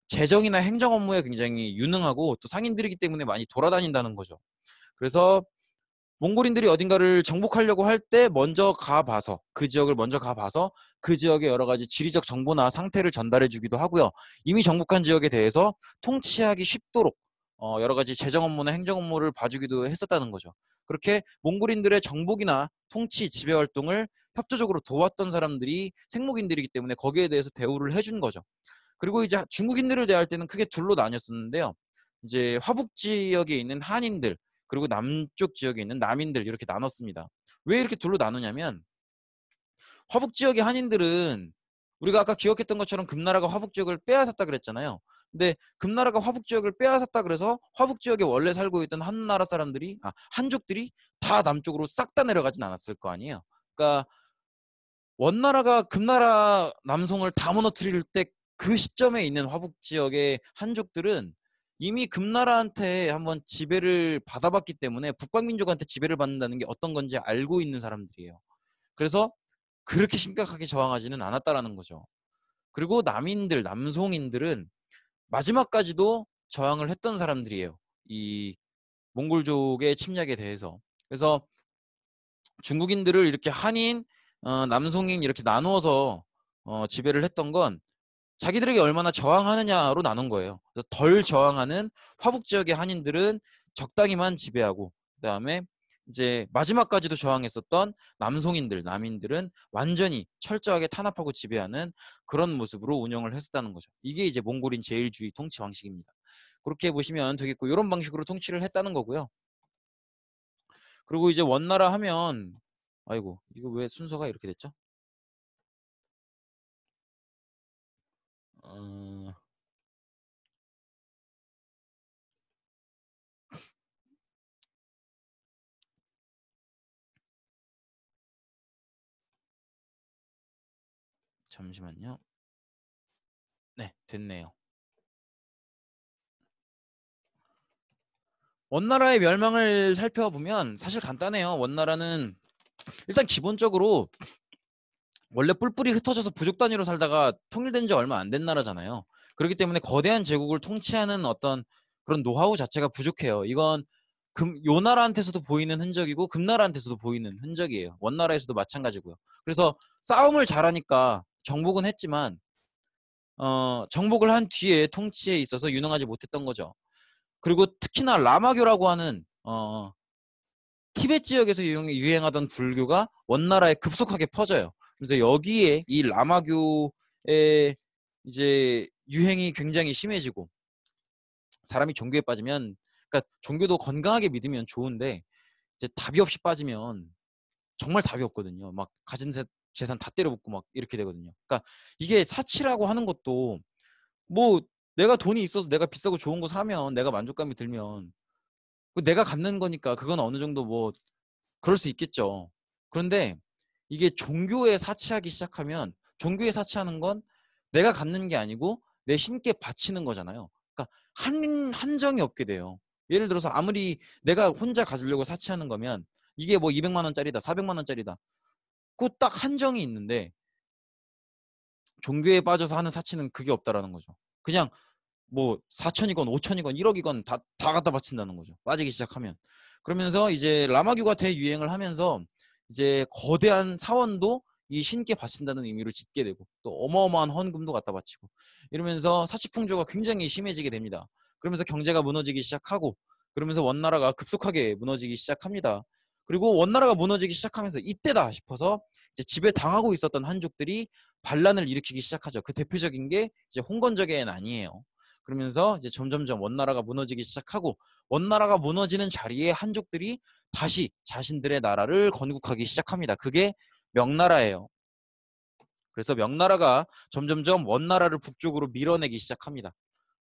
재정이나 행정 업무에 굉장히 유능하고 또 상인들이기 때문에 많이 돌아다닌다는 거죠. 그래서 몽골인들이 어딘가를 정복하려고 할 때 먼저 가봐서 그 지역을 먼저 가봐서 그 지역의 여러 가지 지리적 정보나 상태를 전달해 주기도 하고요. 이미 정복한 지역에 대해서 통치하기 쉽도록 여러 가지 재정 업무나 행정 업무를 봐주기도 했었다는 거죠. 그렇게 몽골인들의 정복이나 통치 지배 활동을 협조적으로 도왔던 사람들이 생목인들이기 때문에 거기에 대해서 대우를 해준 거죠. 그리고 이제 중국인들을 대할 때는 크게 둘로 나뉘었었는데요. 이제 화북 지역에 있는 한인들 그리고 남쪽 지역에 있는 남인들 이렇게 나눴습니다. 왜 이렇게 둘로 나누냐면 화북 지역의 한인들은 우리가 아까 기억했던 것처럼 금나라가 화북 지역을 빼앗았다 그랬잖아요. 근데 금나라가 화북 지역을 빼앗았다 그래서 화북 지역에 원래 살고 있던 한나라 사람들이 한족들이 다 남쪽으로 싹 다 내려가진 않았을 거 아니에요. 그러니까 원나라가 금나라 남송을 다 무너뜨릴 때 그 시점에 있는 화북 지역의 한족들은 이미 금나라한테 한번 지배를 받아봤기 때문에 북방민족한테 지배를 받는다는 게 어떤 건지 알고 있는 사람들이에요. 그래서 그렇게 심각하게 저항하지는 않았다라는 거죠. 그리고 남송인들은 마지막까지도 저항을 했던 사람들이에요. 이 몽골족의 침략에 대해서. 그래서 중국인들을 이렇게 한인, 남송인 이렇게 나누어서 지배를 했던 건 자기들에게 얼마나 저항하느냐로 나눈 거예요. 그래서 덜 저항하는 화북 지역의 한인들은 적당히만 지배하고 그다음에 이제 마지막까지도 저항했었던 남인들은 완전히 철저하게 탄압하고 지배하는 그런 모습으로 운영을 했었다는 거죠. 이게 이제 몽골인 제일주의 통치 방식입니다. 그렇게 보시면 되겠고 이런 방식으로 통치를 했다는 거고요. 그리고 이제 원나라 하면 아이고 이거 왜 순서가 이렇게 됐죠? 어... 잠시만요. 네, 됐네요. 원나라의 멸망을 살펴보면 사실 간단해요. 원나라는 일단 기본적으로 원래 뿔뿔이 흩어져서 부족 단위로 살다가 통일된 지 얼마 안 된 나라잖아요. 그렇기 때문에 거대한 제국을 통치하는 어떤 그런 노하우 자체가 부족해요. 이건 요 나라한테서도 보이는 흔적이고 금나라한테서도 보이는 흔적이에요. 원나라에서도 마찬가지고요. 그래서 싸움을 잘하니까 정복은 했지만 정복을 한 뒤에 통치에 있어서 유능하지 못했던 거죠. 그리고 특히나 라마교라고 하는 티베트 지역에서 유행하던 불교가 원나라에 급속하게 퍼져요. 그래서 여기에 이 라마교 이제 유행이 굉장히 심해지고 사람이 종교에 빠지면 그러니까 종교도 건강하게 믿으면 좋은데 이제 답이 없이 빠지면 정말 답이 없거든요. 막 가진 재산 다 때려붓고 막 이렇게 되거든요. 그러니까 이게 사치라고 하는 것도 뭐 내가 돈이 있어서 내가 비싸고 좋은 거 사면 내가 만족감이 들면 내가 갖는 거니까 그건 어느 정도 뭐 그럴 수 있겠죠. 그런데 이게 종교에 사치하기 시작하면 종교에 사치하는 건 내가 갖는 게 아니고 내 신께 바치는 거잖아요. 그러니까 한정이 없게 돼요. 예를 들어서 아무리 내가 혼자 가지려고 사치하는 거면 이게 뭐 200만 원짜리다, 400만 원짜리다. 그 딱 한정이 있는데 종교에 빠져서 하는 사치는 그게 없다라는 거죠. 그냥 뭐 4천이건 5천이건 1억이건 다 갖다 바친다는 거죠. 빠지기 시작하면. 그러면서 이제 라마교가 대유행을 하면서 이제 거대한 사원도 이 신께 바친다는 의미로 짓게 되고 또 어마어마한 헌금도 갖다 바치고 이러면서 사치풍조가 굉장히 심해지게 됩니다. 그러면서 경제가 무너지기 시작하고 그러면서 원나라가 급속하게 무너지기 시작합니다. 그리고 원나라가 무너지기 시작하면서 이때다 싶어서 이제 지배 당하고 있었던 한족들이 반란을 일으키기 시작하죠. 그 대표적인 게 이제 홍건적의 난이에요. 그러면서 이제 점점점 원나라가 무너지기 시작하고 원나라가 무너지는 자리에 한족들이 다시 자신들의 나라를 건국하기 시작합니다. 그게 명나라예요. 그래서 명나라가 점점점 원나라를 북쪽으로 밀어내기 시작합니다.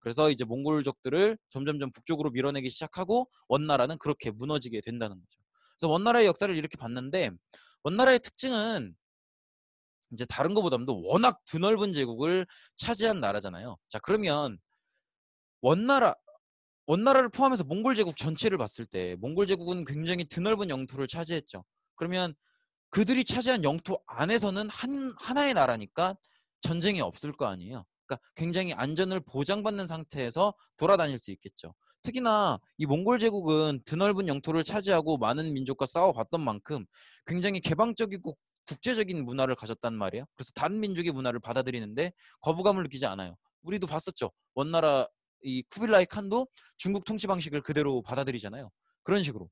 그래서 이제 몽골족들을 점점점 북쪽으로 밀어내기 시작하고 원나라는 그렇게 무너지게 된다는 거죠. 그래서 원나라의 역사를 이렇게 봤는데 원나라의 특징은 이제 다른 것보다도 워낙 드넓은 제국을 차지한 나라잖아요. 자, 그러면 원나라 원나라를 포함해서 몽골 제국 전체를 봤을 때 몽골 제국은 굉장히 드넓은 영토를 차지했죠. 그러면 그들이 차지한 영토 안에서는 하나의 나라니까 전쟁이 없을 거 아니에요. 그러니까 굉장히 안전을 보장받는 상태에서 돌아다닐 수 있겠죠. 특히나 이 몽골 제국은 드넓은 영토를 차지하고 많은 민족과 싸워봤던 만큼 굉장히 개방적이고 국제적인 문화를 가졌단 말이에요. 그래서 다른 민족의 문화를 받아들이는데 거부감을 느끼지 않아요. 우리도 봤었죠. 원나라 이 쿠빌라이 칸도 중국 통치 방식을 그대로 받아들이잖아요. 그런 식으로.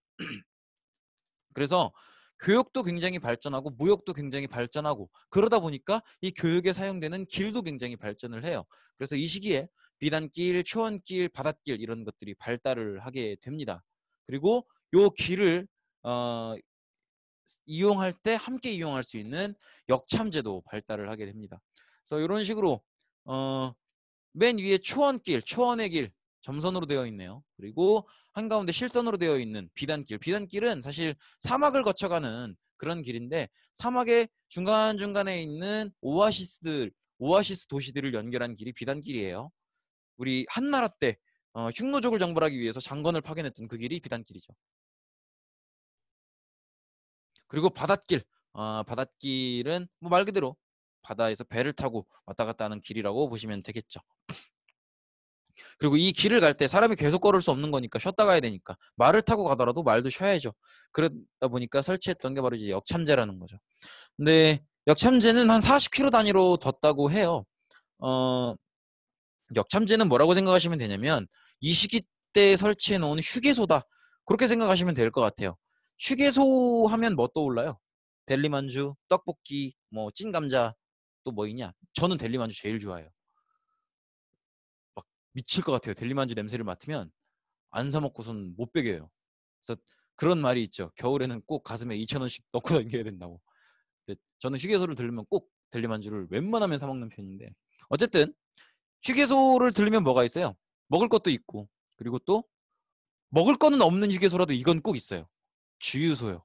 그래서 교육도 굉장히 발전하고 무역도 굉장히 발전하고 그러다 보니까 이 교육에 사용되는 길도 굉장히 발전을 해요. 그래서 이 시기에 비단길, 초원길, 바닷길 이런 것들이 발달을 하게 됩니다. 그리고 요 길을 이용할 때 함께 이용할 수 있는 역참제도 발달을 하게 됩니다. 그래서 이런 식으로 어, 맨 위에 초원길, 초원의 길 점선으로 되어 있네요. 그리고 한가운데 실선으로 되어 있는 비단길. 비단길은 사실 사막을 거쳐가는 그런 길인데 사막의 중간중간에 있는 오아시스 도시들을 연결한 길이 비단길이에요. 우리 한나라 때 흉노족을 정벌하기 위해서 장건을 파견했던 그 길이 비단길이죠. 그리고 바닷길. 바닷길은 뭐 말 그대로 바다에서 배를 타고 왔다 갔다 하는 길이라고 보시면 되겠죠. 그리고 이 길을 갈 때 사람이 계속 걸을 수 없는 거니까 쉬었다 가야 되니까 말을 타고 가더라도 말도 쉬어야죠. 그러다 보니까 설치했던 게 바로 이제 역참제라는 거죠. 근데 역참제는 한 40km 단위로 뒀다고 해요. 어, 역참제는 뭐라고 생각하시면 되냐면 이 시기 때 설치해 놓은 휴게소다. 그렇게 생각하시면 될 것 같아요. 휴게소 하면 뭐 떠올라요? 델리만주, 떡볶이, 뭐 찐감자 또 뭐 있냐? 저는 델리만주 제일 좋아해요. 막 미칠 것 같아요. 델리만주 냄새를 맡으면 안 사 먹고선 못 베겨요. 그래서 그런 말이 있죠. 겨울에는 꼭 가슴에 2,000원씩 넣고 다녀야 된다고. 근데 저는 휴게소를 들르면 꼭 델리만주를 웬만하면 사 먹는 편인데 어쨌든 휴게소를 들르면 뭐가 있어요? 먹을 것도 있고 그리고 또 먹을 거는 없는 휴게소라도 이건 꼭 있어요. 주유소요.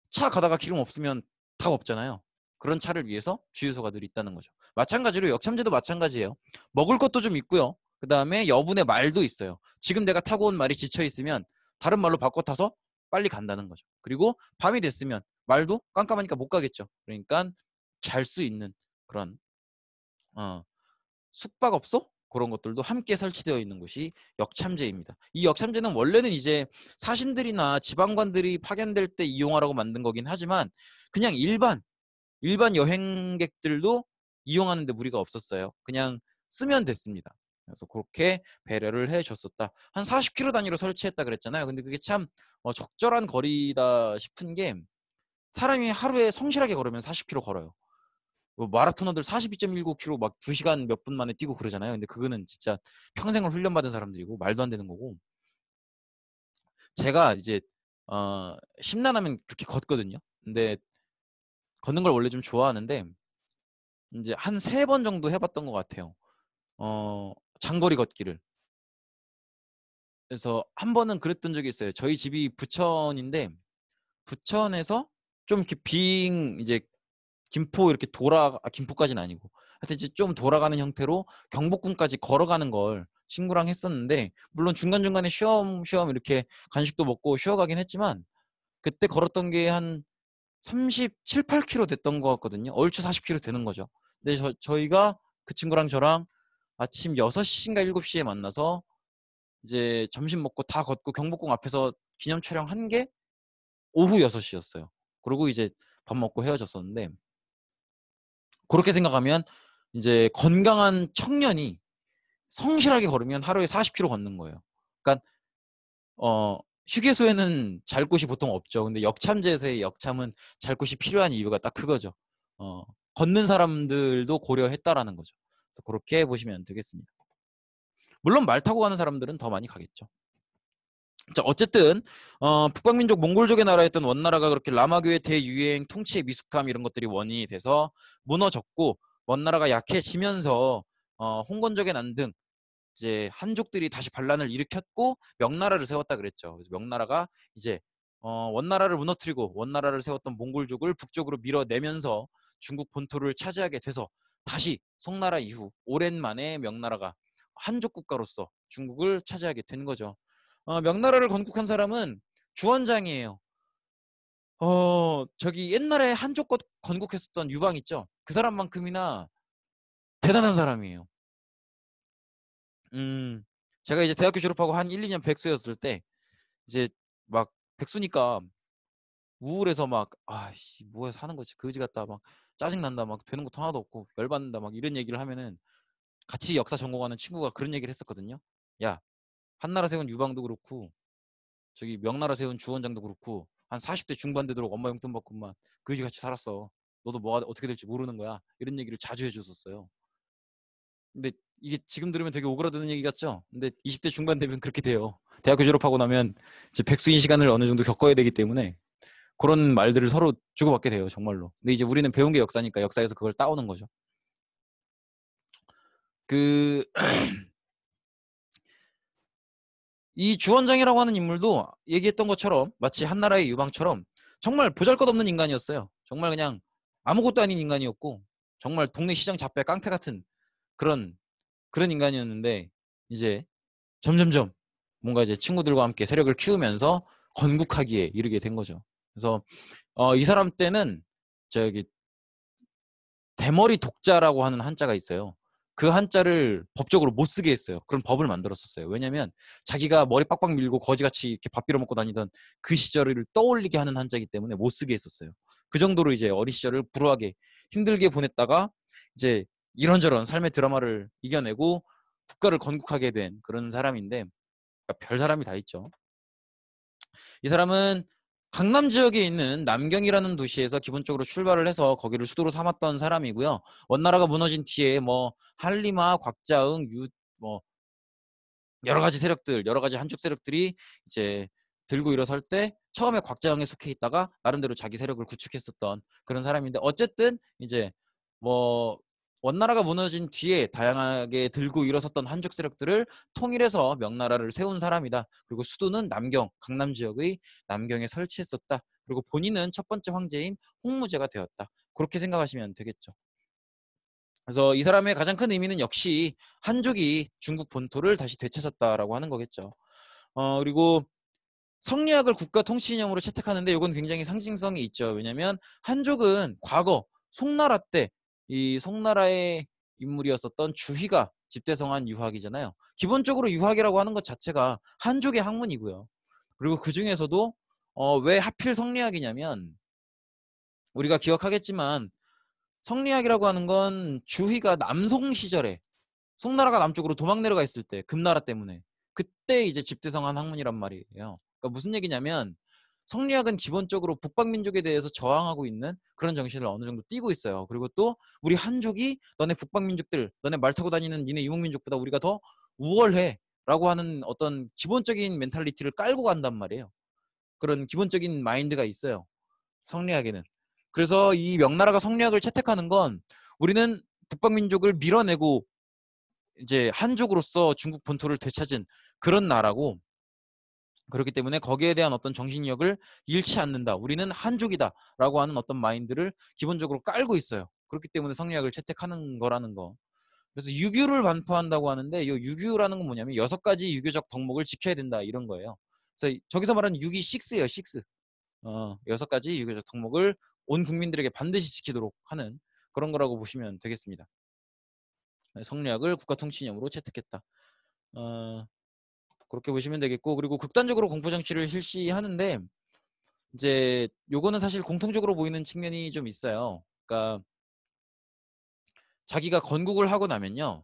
차 가다가 기름 없으면 답 없잖아요. 그런 차를 위해서 주유소가 늘 있다는 거죠. 마찬가지로 역참제도 마찬가지예요. 먹을 것도 좀 있고요. 그 다음에 여분의 말도 있어요. 지금 내가 타고 온 말이 지쳐 있으면 다른 말로 바꿔 타서 빨리 간다는 거죠. 그리고 밤이 됐으면 말도 깜깜하니까 못 가겠죠. 그러니까 잘 수 있는 그런 숙박업소 그런 것들도 함께 설치되어 있는 곳이 역참제입니다. 이 역참제는 원래는 이제 사신들이나 지방관들이 파견될 때 이용하라고 만든 거긴 하지만 그냥 일반 여행객들도 이용하는데 무리가 없었어요. 그냥 쓰면 됐습니다. 그래서 그렇게 배려를 해줬었다. 한 40km 단위로 설치했다 그랬잖아요. 근데 그게 참 적절한 거리다 싶은 게 사람이 하루에 성실하게 걸으면 40km 걸어요. 뭐 마라토너들 42.19km 막 2시간 몇 분 만에 뛰고 그러잖아요. 근데 그거는 진짜 평생을 훈련받은 사람들이고 말도 안 되는 거고. 제가 이제 심란하면 그렇게 걷거든요. 근데 걷는 걸 원래 좀 좋아하는데 이제 한 3번 정도 해봤던 것 같아요. 장거리 걷기를. 그래서 한 번은 그랬던 적이 있어요. 저희 집이 부천인데 부천에서 좀 이렇게 이제 김포 이렇게 김포까지는 아니고 하여튼 이제 좀 돌아가는 형태로 경복궁까지 걸어가는 걸 친구랑 했었는데 물론 중간중간에 쉬엄쉬엄 이렇게 간식도 먹고 쉬어가긴 했지만 그때 걸었던 게 한 37, 8km 됐던 것 같거든요. 얼추 40km 되는 거죠. 근데 저희가 그 친구랑 저랑 아침 6시인가 7시에 만나서 이제 점심 먹고 다 걷고 경복궁 앞에서 기념 촬영 한 게 오후 6시였어요. 그리고 이제 밥 먹고 헤어졌었는데 그렇게 생각하면 이제 건강한 청년이 성실하게 걸으면 하루에 40km 걷는 거예요. 그러니까 휴게소에는 잘 곳이 보통 없죠. 근데 역참제에서의 역참은 잘 곳이 필요한 이유가 딱 그거죠. 걷는 사람들도 고려했다라는 거죠. 그래서 그렇게 보시면 되겠습니다. 물론 말 타고 가는 사람들은 더 많이 가겠죠. 자, 어쨌든 북방민족 몽골족의 나라였던 원나라가 그렇게 라마교의 대유행, 통치의 미숙함 이런 것들이 원인이 돼서 무너졌고 원나라가 약해지면서 홍건적의 난등 이제 한족들이 다시 반란을 일으켰고 명나라를 세웠다 그랬죠. 그래서 명나라가 이제 원나라를 무너뜨리고 원나라를 세웠던 몽골족을 북쪽으로 밀어내면서 중국 본토를 차지하게 돼서 다시 송나라 이후 오랜만에 명나라가 한족 국가로서 중국을 차지하게 된 거죠. 명나라를 건국한 사람은 주원장이에요. 저기 옛날에 한족 건국했었던 유방 있죠. 그 사람만큼이나 대단한 사람이에요. 제가 이제 대학교 졸업하고 한 1, 2년 백수였을 때 이제 막 백수니까 우울해서 막 아씨 뭐해 사는 거지 그지 같다 막 짜증난다 막 되는 것도 하나도 없고 열받는다 막 이런 얘기를 하면은 같이 역사 전공하는 친구가 그런 얘기를 했었거든요. 야 한나라 세운 유방도 그렇고 저기 명나라 세운 주원장도 그렇고 한 40대 중반 되도록 엄마 용돈 받고만 그지같이 살았어. 너도 뭐가 어떻게 될지 모르는 거야. 이런 얘기를 자주 해줬었어요. 근데 이게 지금 들으면 되게 오그라드는 얘기 같죠? 근데 20대 중반 되면 그렇게 돼요. 대학교 졸업하고 나면 이제 백수인 시간을 어느 정도 겪어야 되기 때문에 그런 말들을 서로 주고받게 돼요. 정말로. 근데 이제 우리는 배운 게 역사니까 역사에서 그걸 따오는 거죠. 그 이 주원장이라고 하는 인물도 얘기했던 것처럼 마치 한나라의 유방처럼 정말 보잘것없는 인간이었어요. 정말 그냥 아무것도 아닌 인간이었고 정말 동네 시장 잡배 깡패 같은 그런 인간이었는데 이제 점점점 뭔가 이제 친구들과 함께 세력을 키우면서 건국하기에 이르게 된 거죠. 그래서 이 사람 때는 저기 대머리 독자라고 하는 한자가 있어요. 그 한자를 법적으로 못 쓰게 했어요. 그런 법을 만들었었어요. 왜냐면 자기가 머리 빡빡 밀고 거지같이 이렇게 밥 빌어 먹고 다니던 그 시절을 떠올리게 하는 한자이기 때문에 못 쓰게 했었어요. 그 정도로 이제 어린 시절을 불우하게 힘들게 보냈다가 이제 이런저런 삶의 드라마를 이겨내고 국가를 건국하게 된 그런 사람인데 그러니까 별 사람이 다 있죠. 이 사람은 강남 지역에 있는 남경이라는 도시에서 기본적으로 출발을 해서 거기를 수도로 삼았던 사람이고요. 원나라가 무너진 뒤에 뭐 한리마, 곽자응, 뭐 여러 가지 세력들, 여러 가지 한족 세력들이 이제 들고 일어설 때 처음에 곽자응에 속해 있다가 나름대로 자기 세력을 구축했었던 그런 사람인데 어쨌든 이제 뭐 원나라가 무너진 뒤에 다양하게 들고 일어섰던 한족 세력들을 통일해서 명나라를 세운 사람이다. 그리고 수도는 남경, 강남 지역의 남경에 설치했었다. 그리고 본인은 첫 번째 황제인 홍무제가 되었다. 그렇게 생각하시면 되겠죠. 그래서 이 사람의 가장 큰 의미는 역시 한족이 중국 본토를 다시 되찾았다라고 하는 거겠죠. 그리고 성리학을 국가 통치 이념으로 채택하는데 이건 굉장히 상징성이 있죠. 왜냐하면 한족은 과거 송나라 때 이 송나라의 인물이었었던 주희가 집대성한 유학이잖아요. 기본적으로 유학이라고 하는 것 자체가 한족의 학문이고요. 그리고 그 중에서도 왜 하필 성리학이냐면 우리가 기억하겠지만 성리학이라고 하는 건 주희가 남송 시절에 송나라가 남쪽으로 도망 내려가 있을 때 금나라 때문에 그때 이제 집대성한 학문이란 말이에요. 그러니까 무슨 얘기냐면 성리학은 기본적으로 북방민족에 대해서 저항하고 있는 그런 정신을 어느 정도 띠고 있어요. 그리고 또 우리 한족이 너네 북방민족들, 너네 말 타고 다니는 니네 이목민족보다 우리가 더 우월해 라고 하는 어떤 기본적인 멘탈리티를 깔고 간단 말이에요. 그런 기본적인 마인드가 있어요. 성리학에는. 그래서 이 명나라가 성리학을 채택하는 건 우리는 북방민족을 밀어내고 이제 한족으로서 중국 본토를 되찾은 그런 나라고, 그렇기 때문에 거기에 대한 어떤 정신력을 잃지 않는다. 우리는 한족이다 라고 하는 어떤 마인드를 기본적으로 깔고 있어요. 그렇기 때문에 성리학을 채택하는 거라는 거. 그래서 유교를 반포한다고 하는데 이 유교라는 건 뭐냐면 6가지 유교적 덕목을 지켜야 된다 이런 거예요. 그래서 저기서 말하는 6이 6예요. 6. 6가지 유교적 덕목을 온 국민들에게 반드시 지키도록 하는 그런 거라고 보시면 되겠습니다. 성리학을 국가통치념으로 채택했다. 그렇게 보시면 되겠고, 그리고 극단적으로 공포정치를 실시하는데 이제 요거는 사실 공통적으로 보이는 측면이 좀 있어요. 그러니까 자기가 건국을 하고 나면요,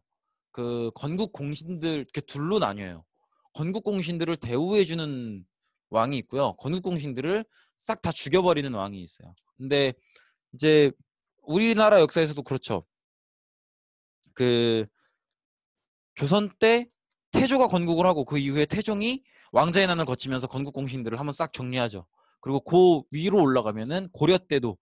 그 건국 공신들 이렇게 둘로 나뉘어요. 건국 공신들을 대우해주는 왕이 있고요, 건국 공신들을 싹 다 죽여버리는 왕이 있어요. 근데 이제 우리나라 역사에서도 그렇죠. 그 조선 때 태조가 건국을 하고 그 이후에 태종이 왕자의 난을 거치면서 건국 공신들을 한번 싹 정리하죠. 그리고 그 위로 올라가면은 고려 때도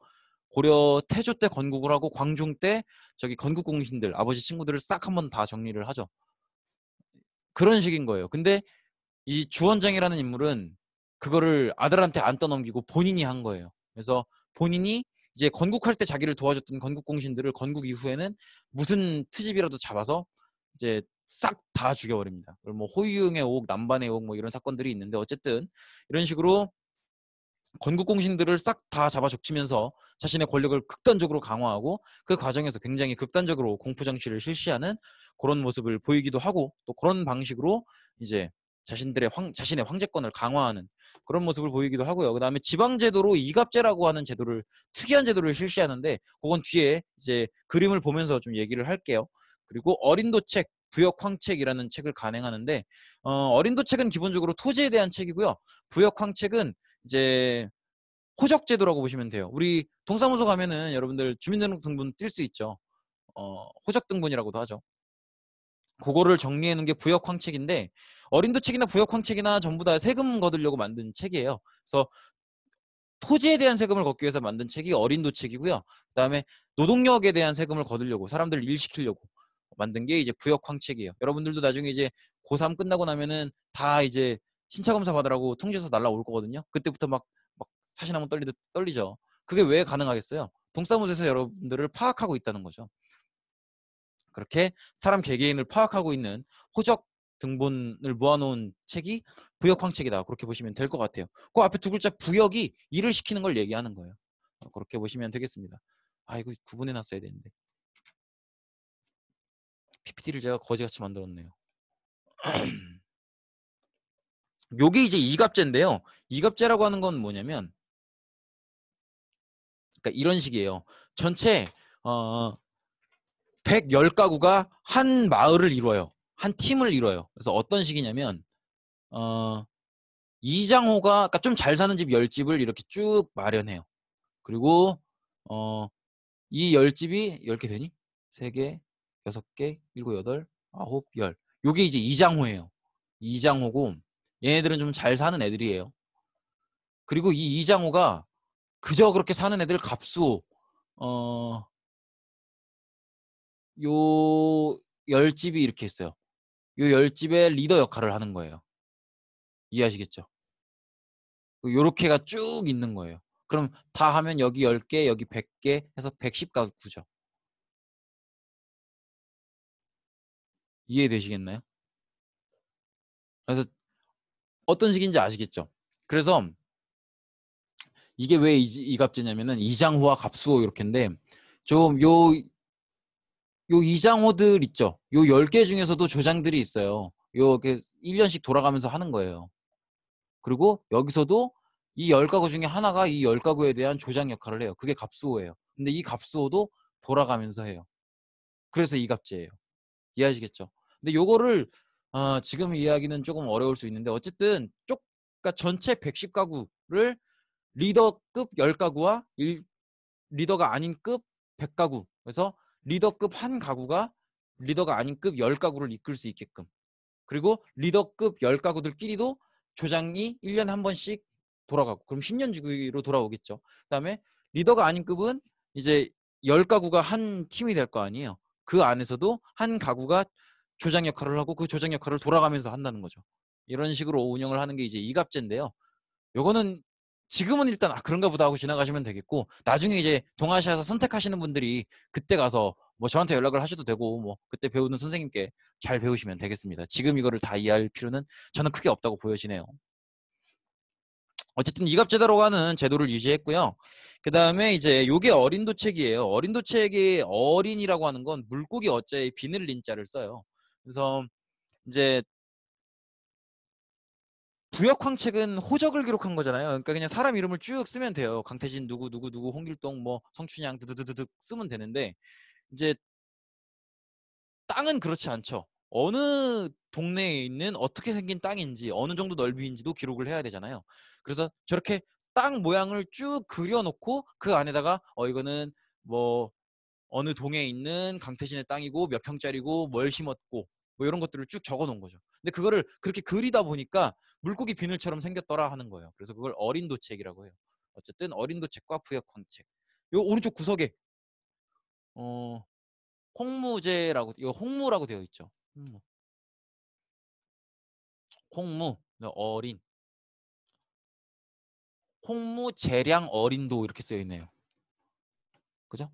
고려 태조 때 건국을 하고 광종 때 저기 건국 공신들 아버지 친구들을 싹 한번 다 정리를 하죠. 그런 식인 거예요. 근데 이 주원장이라는 인물은 그거를 아들한테 안 떠넘기고 본인이 한 거예요. 그래서 본인이 이제 건국할 때 자기를 도와줬던 건국 공신들을 건국 이후에는 무슨 트집이라도 잡아서 이제 싹 다 죽여버립니다. 뭐 호위용의 옥, 남반의 옥 뭐 이런 사건들이 있는데 어쨌든 이런 식으로 건국 공신들을 싹 다 잡아 적치면서 자신의 권력을 극단적으로 강화하고 그 과정에서 굉장히 극단적으로 공포 정치를 실시하는 그런 모습을 보이기도 하고, 또 그런 방식으로 이제 자신의 황제권을 강화하는 그런 모습을 보이기도 하고요. 그다음에 지방제도로 이갑제라고 하는 제도를, 특이한 제도를 실시하는데 그건 뒤에 이제 그림을 보면서 좀 얘기를 할게요. 그리고 어린도책, 부역황책이라는 책을 간행하는데 어린도책은 기본적으로 토지에 대한 책이고요. 부역황책은 이제 호적제도라고 보시면 돼요. 우리 동사무소 가면은 여러분들 주민등록등본 뛸 수 있죠. 호적등본이라고도 하죠. 그거를 정리해 놓은 게 부역황책인데, 어린도책이나 부역황책이나 전부 다 세금 거두려고 만든 책이에요. 그래서 토지에 대한 세금을 걷기 위해서 만든 책이 어린도책이고요. 그다음에 노동력에 대한 세금을 거두려고, 사람들을 일시키려고 만든 게 이제 부역황책이에요. 여러분들도 나중에 이제 고3 끝나고 나면은 다 이제 신차검사 받으라고 통지서 날라올 거거든요. 그때부터 막 사시나무 떨리듯 떨리죠. 그게 왜 가능하겠어요? 동사무소에서 여러분들을 파악하고 있다는 거죠. 그렇게 사람 개개인을 파악하고 있는 호적 등본을 모아놓은 책이 부역황책이다. 그렇게 보시면 될 것 같아요. 그 앞에 두 글자 부역이 일을 시키는 걸 얘기하는 거예요. 그렇게 보시면 되겠습니다. 아, 이거 구분해놨어야 되는데. PPT를 제가 거지같이 만들었네요. 요게 이제 이갑제인데요. 이갑제라고 하는 건 뭐냐면, 그러니까 이런 식이에요. 전체 110가구가 한 마을을 이루어요. 한 팀을 이루어요. 그래서 어떤 식이냐면 이장호가, 그러니까 좀 잘 사는 집 10집을 이렇게 쭉 마련해요. 그리고 이 10집이 10개 되니? 3개, 6개, 7, 8, 9, 10. 요게 이제 이장호예요. 이장호고 얘네들은 좀 잘 사는 애들이에요. 그리고 이 이장호가 그저 그렇게 사는 애들 값수 요 10집이 이렇게 있어요. 요 10집의 리더 역할을 하는 거예요. 이해하시겠죠? 요렇게가 쭉 있는 거예요. 그럼 다 하면 여기 10개, 여기 100개 해서 110가구죠. 이해되시겠나요? 그래서 어떤 식인지 아시겠죠? 그래서 이게 왜 이갑제냐면은 이장호와 갑수호 이렇게인데, 좀 요 이장호들 있죠? 요 10개 중에서도 조장들이 있어요. 요 1년씩 돌아가면서 하는 거예요. 그리고 여기서도 이 10가구 중에 하나가 이 10가구에 대한 조장 역할을 해요. 그게 갑수호예요. 근데 이 갑수호도 돌아가면서 해요. 그래서 이갑제예요. 이해하시겠죠? 근데 요거를 지금 이야기는 조금 어려울 수 있는데 어쨌든 그러니까 전체 110가구를 리더급 10가구와 리더가 아닌 급 100가구. 그래서 리더급 한 가구가 리더가 아닌 급 10가구를 이끌 수 있게끔. 그리고 리더급 10가구들끼리도 조장이 1년에 한 번씩 돌아가고, 그럼 10년 주기로 돌아오겠죠. 그다음에 리더가 아닌 급은 이제 10가구가 한 팀이 될 거 아니에요. 그 안에서도 한 가구가 조장 역할을 하고 그 조장 역할을 돌아가면서 한다는 거죠. 이런 식으로 운영을 하는 게 이제 이갑제인데요. 요거는 지금은 일단 그런가 보다 하고 지나가시면 되겠고, 나중에 이제 동아시아에서 선택하시는 분들이 그때 가서 뭐 저한테 연락을 하셔도 되고, 뭐 그때 배우는 선생님께 잘 배우시면 되겠습니다. 지금 이거를 다 이해할 필요는 저는 크게 없다고 보여지네요. 어쨌든 이갑제도로 가는 제도를 유지했고요. 그 다음에 이제 요게 어린도책이에요. 어린도책의 어린이라고 하는 건 물고기 어자에 비늘 린자를 써요. 그래서 이제 부역황책은 호적을 기록한 거잖아요. 그러니까 그냥 사람 이름을 쭉 쓰면 돼요. 강태진 누구 누구 누구 홍길동 뭐 성춘향 드드드드득 쓰면 되는데, 이제 땅은 그렇지 않죠. 어느 동네에 있는 어떻게 생긴 땅인지 어느 정도 넓이인지도 기록을 해야 되잖아요. 그래서 저렇게 땅 모양을 쭉 그려놓고 그 안에다가 이거는 뭐 어느 동에 있는 강태진의 땅이고 몇 평짜리고 뭘 심었고 뭐 이런 것들을 쭉 적어 놓은 거죠. 근데 그거를 그렇게 그리다 보니까 물고기 비늘처럼 생겼더라 하는 거예요. 그래서 그걸 어린도책이라고 해요. 어쨌든 어린도책과 부역황책. 요 오른쪽 구석에 어 홍무제라고, 이거 홍무라고 되어 있죠. 홍무, 네, 어린, 홍무제량 어린도 이렇게 쓰여 있네요. 그죠?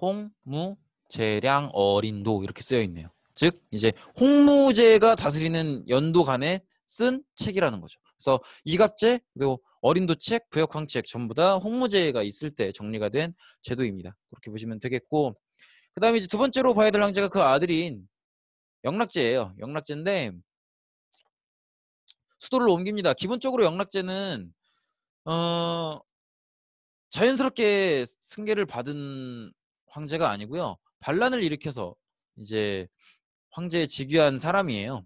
홍무제량 어린도 이렇게 쓰여 있네요. 즉 이제 홍무제가 다스리는 연도 간에 쓴 책이라는 거죠. 그래서 이갑제 그리고 어린도책, 부역황책 전부 다 홍무제가 있을 때 정리가 된 제도입니다. 그렇게 보시면 되겠고, 그 다음에 이제 두 번째로 봐야 될 황제가 그 아들인 영락제예요. 영락제인데 수도를 옮깁니다. 기본적으로 영락제는 어, 자연스럽게 승계를 받은 황제가 아니고요. 반란을 일으켜서 이제 황제에 즉위한 사람이에요.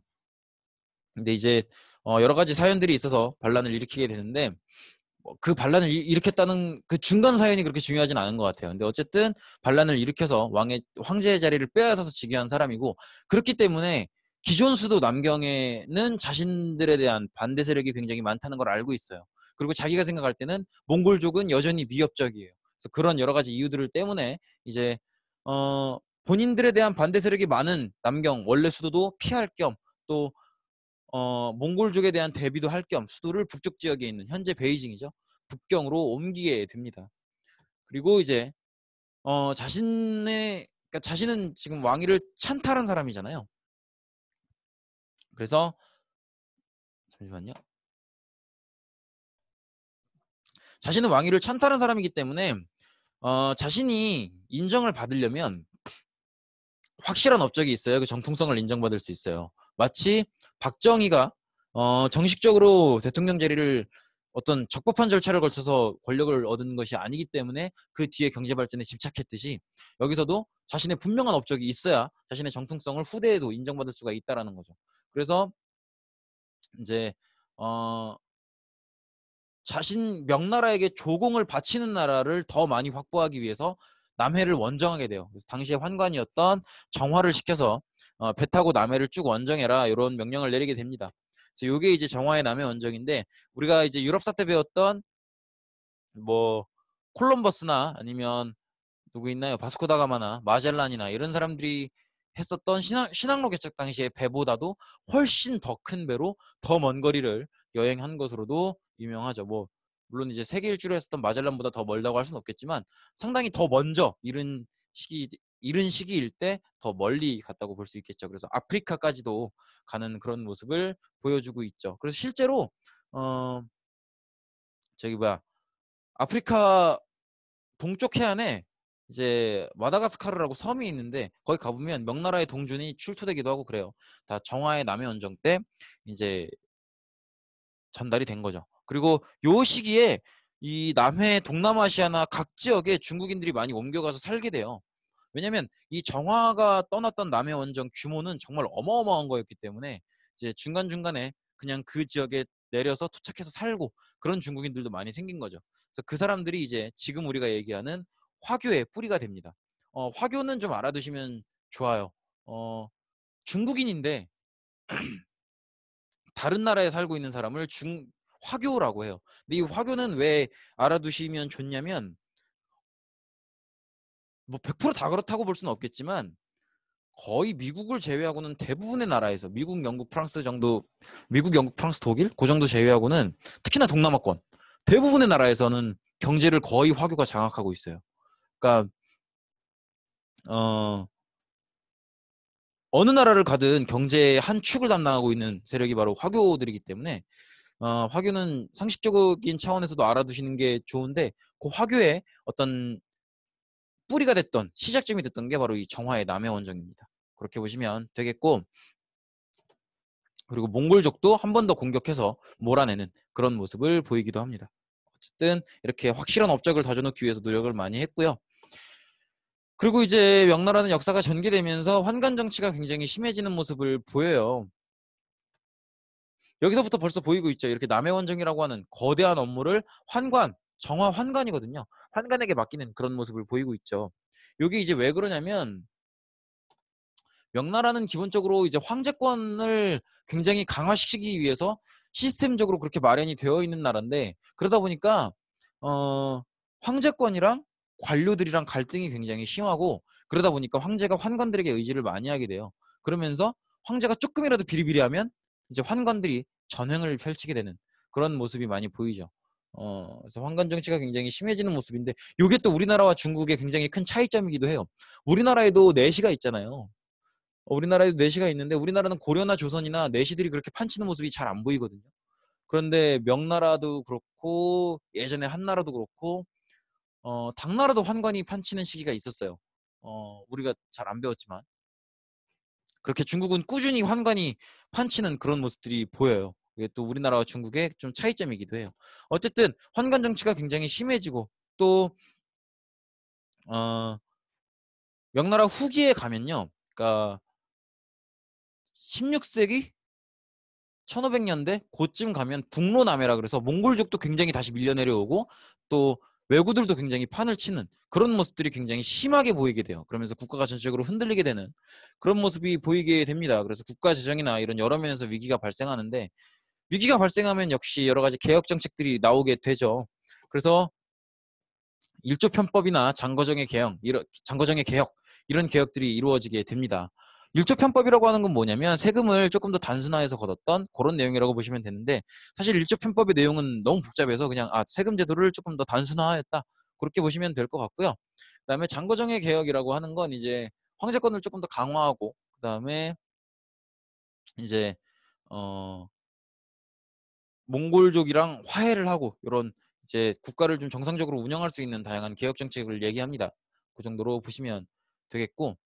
근데 이제 여러 가지 사연들이 있어서 반란을 일으키게 되는데, 그 반란을 일으켰다는 그 중간 사연이 그렇게 중요하진 않은 것 같아요. 근데 어쨌든 반란을 일으켜서 황제의 자리를 빼앗아서 즉위한 사람이고, 그렇기 때문에 기존 수도 남경에는 자신들에 대한 반대 세력이 굉장히 많다는 걸 알고 있어요. 그리고 자기가 생각할 때는 몽골족은 여전히 위협적이에요. 그래서 그런 여러 가지 이유들 때문에 이제 본인들에 대한 반대 세력이 많은 남경 원래 수도도 피할 겸또 몽골족에 대한 대비도 할 겸 수도를 북쪽 지역에 있는 현재 베이징이죠. 북경으로 옮기게 됩니다. 그리고 이제 그러니까 자신은 지금 왕위를 찬탈한 사람이잖아요. 그래서 잠시만요. 자신은 왕위를 찬탈한 사람이기 때문에 자신이 인정을 받으려면 확실한 업적이 있어요. 그 정통성을 인정받을 수 있어요. 마치 박정희가 정식적으로 대통령 자리를 어떤 적법한 절차를 거쳐서 권력을 얻은 것이 아니기 때문에 그 뒤에 경제 발전에 집착했듯이, 여기서도 자신의 분명한 업적이 있어야 자신의 정통성을 후대에도 인정받을 수가 있다라는 거죠. 그래서 이제 어, 자신 명나라에게 조공을 바치는 나라를 더 많이 확보하기 위해서 남해를 원정하게 돼요. 그래서 당시에 환관이었던 정화를 시켜서 배 타고 남해를 쭉 원정해라 이런 명령을 내리게 됩니다. 그래서 이게 이제 정화의 남해 원정인데, 우리가 이제 유럽사 때 배웠던 뭐 콜럼버스나 아니면 누구 있나요? 바스코다가마나 마젤란이나 이런 사람들이 했었던 신항로 개척 당시의 배보다도 훨씬 더 큰 배로 더 먼 거리를 여행한 것으로도 유명하죠. 뭐 물론 이제 세계 일주를 했었던 마젤란보다 더 멀다고 할 수는 없겠지만, 상당히 더 먼저 이른 시기일 때 더 멀리 갔다고 볼 수 있겠죠. 그래서 아프리카까지도 가는 그런 모습을 보여주고 있죠. 그래서 실제로 어 저기 뭐야 아프리카 동쪽 해안에 이제 마다가스카르라고 섬이 있는데, 거기 가보면 명나라의 동준이 출토되기도 하고 그래요. 다 정화의 남해 원정 때 이제 전달이 된 거죠. 그리고 요 시기에 이 남해 동남아시아나 각 지역에 중국인들이 많이 옮겨가서 살게 돼요. 왜냐면 이 정화가 떠났던 남해 원정 규모는 정말 어마어마한 거였기 때문에 이제 중간중간에 그냥 그 지역에 내려서 토착해서 살고 그런 중국인들도 많이 생긴 거죠. 그래서 그 사람들이 이제 지금 우리가 얘기하는 화교의 뿌리가 됩니다. 화교는 좀 알아두시면 좋아요. 중국인인데 다른 나라에 살고 있는 사람을 화교라고 해요. 근데 이 화교는 왜 알아두시면 좋냐면 뭐 100%다 그렇다고 볼 수는 없겠지만 거의 미국을 제외하고는 대부분의 나라에서 미국, 영국, 프랑스 정도, 미국, 영국, 프랑스, 독일 그 정도 제외하고는 특히나 동남아권 대부분의 나라에서는 경제를 거의 화교가 장악하고 있어요. 그러니까 어느 나라를 가든 경제의 한 축을 담당하고 있는 세력이 바로 화교들이기 때문에 화교는 상식적인 차원에서도 알아두시는 게 좋은데 그 화교의 어떤 뿌리가 됐던 시작점이 됐던 게 바로 이 정화의 남해원정입니다. 그렇게 보시면 되겠고 그리고 몽골족도 한 번 더 공격해서 몰아내는 그런 모습을 보이기도 합니다. 어쨌든 이렇게 확실한 업적을 다져놓기 위해서 노력을 많이 했고요. 그리고 이제 명나라는 역사가 전개되면서 환관 정치가 굉장히 심해지는 모습을 보여요. 여기서부터 벌써 보이고 있죠. 이렇게 남해원정이라고 하는 거대한 업무를 정화 환관이거든요. 환관에게 맡기는 그런 모습을 보이고 있죠. 이게 이제 왜 그러냐면 명나라는 기본적으로 이제 황제권을 굉장히 강화시키기 위해서 시스템적으로 그렇게 마련이 되어 있는 나라인데 그러다 보니까 황제권이랑 관료들이랑 갈등이 굉장히 심하고 그러다 보니까 황제가 환관들에게 의지를 많이 하게 돼요. 그러면서 황제가 조금이라도 비리비리하면 이제 환관들이 전횡을 펼치게 되는 그런 모습이 많이 보이죠. 그래서 환관 정치가 굉장히 심해지는 모습인데 이게 또 우리나라와 중국의 굉장히 큰 차이점이기도 해요. 우리나라에도 내시가 있잖아요. 우리나라에도 내시가 있는데 우리나라는 고려나 조선이나 내시들이 그렇게 판치는 모습이 잘 안 보이거든요. 그런데 명나라도 그렇고 예전에 한나라도 그렇고 당나라도 환관이 판치는 시기가 있었어요. 우리가 잘 안 배웠지만 그렇게 중국은 꾸준히 환관이 판치는 그런 모습들이 보여요. 이게 또 우리나라와 중국의 좀 차이점이기도 해요. 어쨌든 환관 정치가 굉장히 심해지고 또 명나라 후기에 가면요. 그러니까 16세기 1500년대 그쯤 가면 북로남해라 그래서 몽골족도 굉장히 다시 밀려 내려오고 또 왜구들도 굉장히 판을 치는 그런 모습들이 굉장히 심하게 보이게 돼요. 그러면서 국가가 전체적으로 흔들리게 되는 그런 모습이 보이게 됩니다. 그래서 국가 재정이나 이런 여러 면에서 위기가 발생하는데 위기가 발생하면 역시 여러 가지 개혁 정책들이 나오게 되죠. 그래서 일조 편법이나 장거정의 개혁 이런 개혁들이 이루어지게 됩니다. 일조 편법이라고 하는 건 뭐냐면 세금을 조금 더 단순화해서 걷었던 그런 내용이라고 보시면 되는데 사실 일조 편법의 내용은 너무 복잡해서 그냥 세금 제도를 조금 더 단순화하였다 그렇게 보시면 될 것 같고요. 그다음에 장거정의 개혁이라고 하는 건 이제 황제권을 조금 더 강화하고 그다음에 이제 몽골족이랑 화해를 하고 이런 이제 국가를 좀 정상적으로 운영할 수 있는 다양한 개혁 정책을 얘기합니다. 그 정도로 보시면 되겠고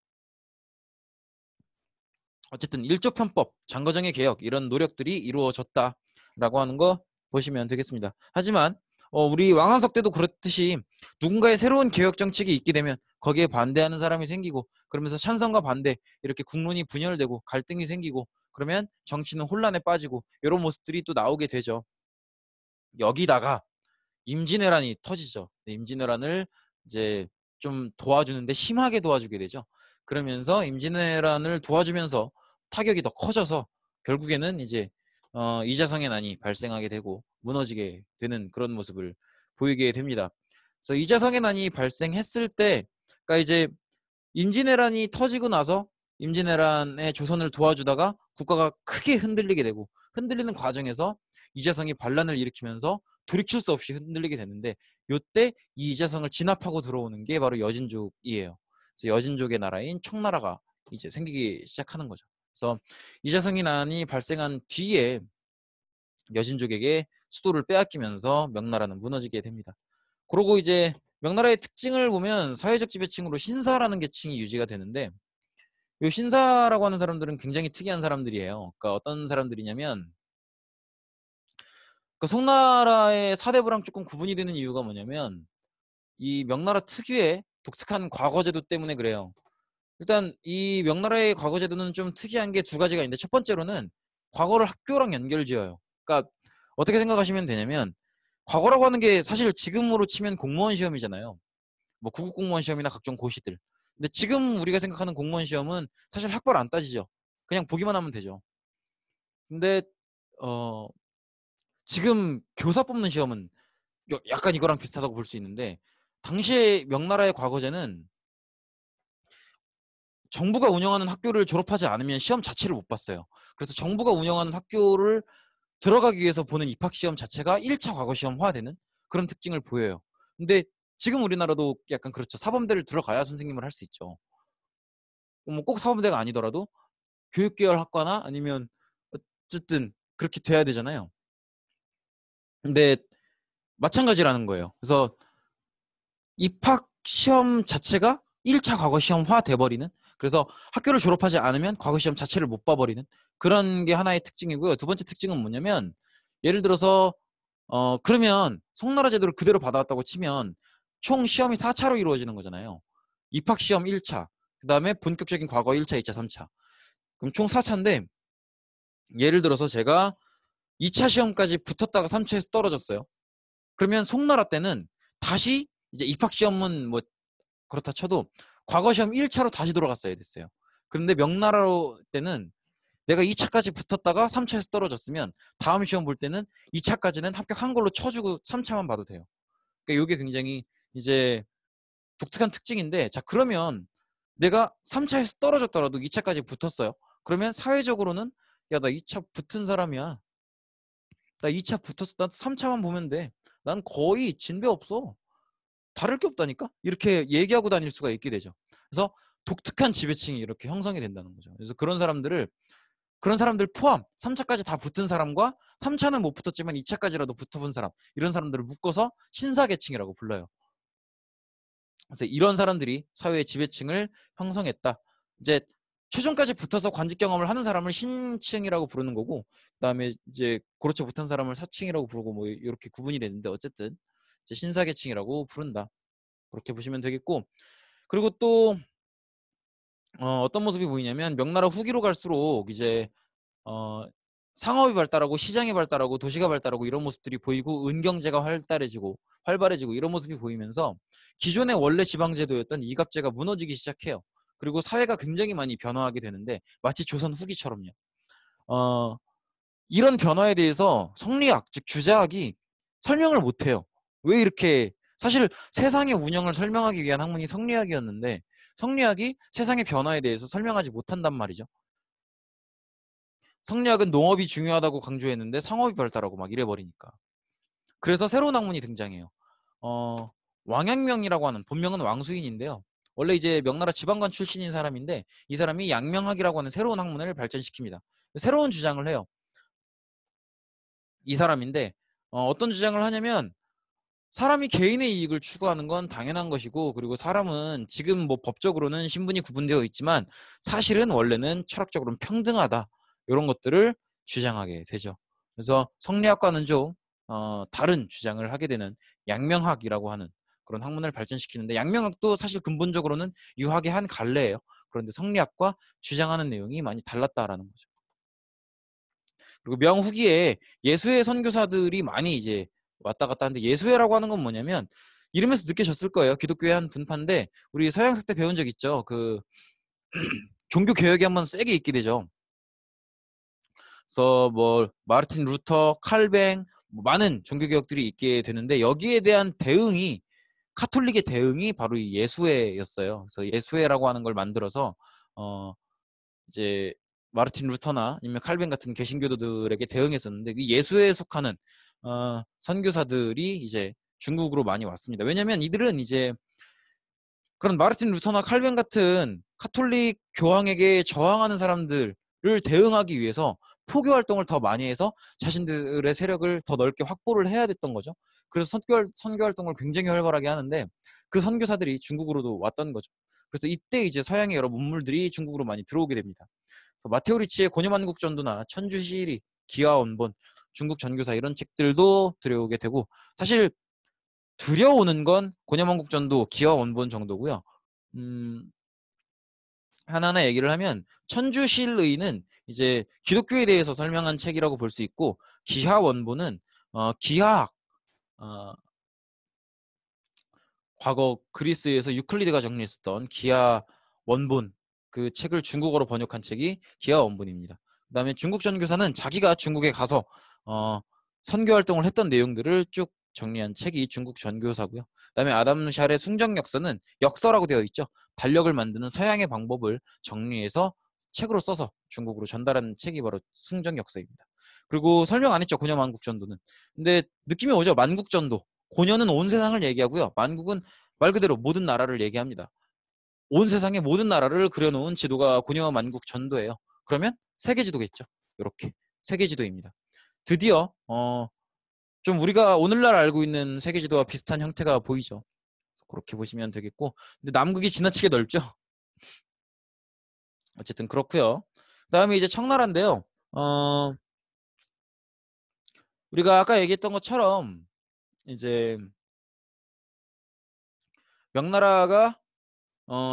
어쨌든 일조 편법, 장거정의 개혁 이런 노력들이 이루어졌다라고 하는 거 보시면 되겠습니다. 하지만 우리 왕한석 때도 그렇듯이 누군가의 새로운 개혁 정책이 있게 되면 거기에 반대하는 사람이 생기고 그러면서 찬성과 반대 이렇게 국론이 분열되고 갈등이 생기고 그러면 정치는 혼란에 빠지고 이런 모습들이 또 나오게 되죠. 여기다가 임진왜란이 터지죠. 임진왜란을 이제 좀 도와주는데 심하게 도와주게 되죠. 그러면서 임진왜란을 도와주면서 타격이 더 커져서 결국에는 이제 이자성의 난이 발생하게 되고 무너지게 되는 그런 모습을 보이게 됩니다. 그래서 이자성의 난이 발생했을 때, 그러니까 이제 임진왜란이 터지고 나서 임진왜란의 조선을 도와주다가 국가가 크게 흔들리게 되고 흔들리는 과정에서 이자성이 반란을 일으키면서 돌이킬 수 없이 흔들리게 되는데 이때 이 이자성을 진압하고 들어오는 게 바로 여진족이에요. 그래서 여진족의 나라인 청나라가 이제 생기기 시작하는 거죠. 그래서 이자성의 난이 발생한 뒤에 여진족에게 수도를 빼앗기면서 명나라는 무너지게 됩니다. 그러고 이제 명나라의 특징을 보면 사회적 지배층으로 신사라는 계층이 유지가 되는데 이 신사라고 하는 사람들은 굉장히 특이한 사람들이에요. 그러니까 어떤 사람들이냐면 그 송나라의 사대부랑 조금 구분이 되는 이유가 뭐냐면 이 명나라 특유의 독특한 과거제도 때문에 그래요. 일단 이 명나라의 과거제도는 좀 특이한 게 두 가지가 있는데 첫 번째로는 과거를 학교랑 연결지어요. 그러니까 어떻게 생각하시면 되냐면 과거라고 하는 게 사실 지금으로 치면 공무원 시험이잖아요. 뭐 구급 공무원 시험이나 각종 고시들. 근데 지금 우리가 생각하는 공무원 시험은 사실 학벌 안 따지죠. 그냥 보기만 하면 되죠. 근데 어 지금 교사 뽑는 시험은 약간 이거랑 비슷하다고 볼 수 있는데 당시에 명나라의 과거제는 정부가 운영하는 학교를 졸업하지 않으면 시험 자체를 못 봤어요. 그래서 정부가 운영하는 학교를 들어가기 위해서 보는 입학 시험 자체가 1차 과거 시험화되는 그런 특징을 보여요. 근데 지금 우리나라도 약간 그렇죠. 사범대를 들어가야 선생님을 할 수 있죠. 뭐 꼭 사범대가 아니더라도 교육계열 학과나 아니면 어쨌든 그렇게 돼야 되잖아요. 근데 마찬가지라는 거예요. 그래서 입학 시험 자체가 1차 과거 시험화 돼버리는, 그래서 학교를 졸업하지 않으면 과거 시험 자체를 못 봐버리는 그런 게 하나의 특징이고요. 두 번째 특징은 뭐냐면 예를 들어서 그러면 송나라 제도를 그대로 받아왔다고 치면 총 시험이 4차로 이루어지는 거잖아요. 입학 시험 1차, 그 다음에 본격적인 과거 1차, 2차, 3차. 그럼 총 4차인데 예를 들어서 제가 2차 시험까지 붙었다가 3차에서 떨어졌어요. 그러면 송나라 때는 다시 이제 입학 시험은 뭐 그렇다 쳐도 과거 시험 1차로 다시 돌아갔어야 됐어요. 그런데 명나라 때는 내가 2차까지 붙었다가 3차에서 떨어졌으면 다음 시험 볼 때는 2차까지는 합격한 걸로 쳐주고 3차만 봐도 돼요. 그러니까 이게 굉장히 이제 독특한 특징인데, 자 그러면 내가 3차에서 떨어졌더라도 2차까지 붙었어요. 그러면 사회적으로는 야 나 2차 붙은 사람이야. 나 2차 붙었어. 난 3차만 보면 돼. 난 거의 진배 없어. 다를 게 없다니까? 이렇게 얘기하고 다닐 수가 있게 되죠. 그래서 독특한 지배층이 이렇게 형성이 된다는 거죠. 그래서 그런 사람들 포함 3차까지 다 붙은 사람과 3차는 못 붙었지만 2차까지라도 붙어본 사람, 이런 사람들을 묶어서 신사계층이라고 불러요. 그래서 이런 사람들이 사회의 지배층을 형성했다. 이제 최종까지 붙어서 관직 경험을 하는 사람을 신층이라고 부르는 거고, 그다음에 이제 그렇지 못한 사람을 사층이라고 부르고 뭐 이렇게 구분이 되는데 어쨌든 이제 신사계층이라고 부른다. 그렇게 보시면 되겠고, 그리고 또 어떤 모습이 보이냐면 명나라 후기로 갈수록 이제 어, 상업이 발달하고 시장이 발달하고 도시가 발달하고 이런 모습들이 보이고 은경제가 활발해지고 이런 모습이 보이면서 기존의 원래 지방제도였던 이갑제가 무너지기 시작해요. 그리고 사회가 굉장히 많이 변화하게 되는데 마치 조선 후기처럼요. 어, 이런 변화에 대해서 성리학, 즉 주자학이 설명을 못해요. 왜 이렇게, 사실 세상의 운영을 설명하기 위한 학문이 성리학이었는데 성리학이 세상의 변화에 대해서 설명하지 못한단 말이죠. 성리학은 농업이 중요하다고 강조했는데 상업이 발달하고 막 이래버리니까. 그래서 새로운 학문이 등장해요. 어, 왕양명이라고 하는, 본명은 왕수인인데요. 원래 이제 명나라 지방관 출신인 사람인데 이 사람이 양명학이라고 하는 새로운 학문을 발전시킵니다. 새로운 주장을 해요. 이 사람인데 어떤 주장을 하냐면 사람이 개인의 이익을 추구하는 건 당연한 것이고, 그리고 사람은 지금 뭐 법적으로는 신분이 구분되어 있지만 사실은 원래는 철학적으로는 평등하다. 이런 것들을 주장하게 되죠. 그래서 성리학과는 좀 다른 주장을 하게 되는 양명학이라고 하는 그런 학문을 발전시키는데, 양명학도 사실 근본적으로는 유학의 한 갈래예요. 그런데 성리학과 주장하는 내용이 많이 달랐다라는 거죠. 그리고 명후기에 예수회 선교사들이 많이 이제 왔다 갔다 하는데, 예수회라고 하는 건 뭐냐면 이름에서 느껴졌을 거예요. 기독교의 한 분파인데 우리 서양석 때 배운 적 있죠. 그 종교 개혁이 한번 세게 있게 되죠. 그래서 뭐 마르틴 루터, 칼뱅, 뭐 많은 종교 개혁들이 있게 되는데 여기에 대한 대응이, 카톨릭의 대응이 바로 이 예수회였어요. 그래서 예수회라고 하는 걸 만들어서 어 이제 마르틴 루터나 아니면 칼빈 같은 개신교도들에게 대응했었는데, 이 예수에 속하는 선교사들이 이제 중국으로 많이 왔습니다. 왜냐하면 이들은 이제 그런 마르틴 루터나 칼빈 같은 카톨릭 교황에게 저항하는 사람들을 대응하기 위해서 포교 활동을 더 많이 해서 자신들의 세력을 더 넓게 확보를 해야 됐던 거죠. 그래서 선교 활동을 굉장히 활발하게 하는데 그 선교사들이 중국으로도 왔던 거죠. 그래서 이때 이제 서양의 여러 문물들이 중국으로 많이 들어오게 됩니다. 그래서 마테오 리치의 고녀만국전도나 천주시리, 기하원본, 중국 전교사 이런 책들도 들여오게 되고, 사실 들여오는 건 고녀만국전도, 기하원본 정도고요. 음, 하나하나 얘기를 하면 천주실의는 이제 기독교에 대해서 설명한 책이라고 볼 수 있고, 기하원본은 기하학, 어, 과거 그리스에서 유클리드가 정리했었던 기하 원본, 그 책을 중국어로 번역한 책이 기하 원본입니다. 그다음에 중국 전교사는 자기가 중국에 가서 선교 활동을 했던 내용들을 쭉 정리한 책이 중국 전교사고요. 그다음에 아담 샬의 숭정 역서는 역서라고 되어 있죠. 달력을 만드는 서양의 방법을 정리해서 책으로 써서 중국으로 전달한 책이 바로 숭정 역서입니다. 그리고 설명 안 했죠. 고려 만국전도는. 근데 느낌이 오죠. 만국전도. 고려는 온 세상을 얘기하고요. 만국은 말 그대로 모든 나라를 얘기합니다. 온 세상의 모든 나라를 그려놓은 지도가 고려 만국 전도예요. 그러면 세계 지도겠죠. 이렇게 세계 지도입니다. 드디어 좀 우리가 오늘날 알고 있는 세계 지도와 비슷한 형태가 보이죠. 그렇게 보시면 되겠고, 근데 남극이 지나치게 넓죠. 어쨌든 그렇고요. 그다음에 이제 청나라인데요. 우리가 아까 얘기했던 것처럼 이제 명나라가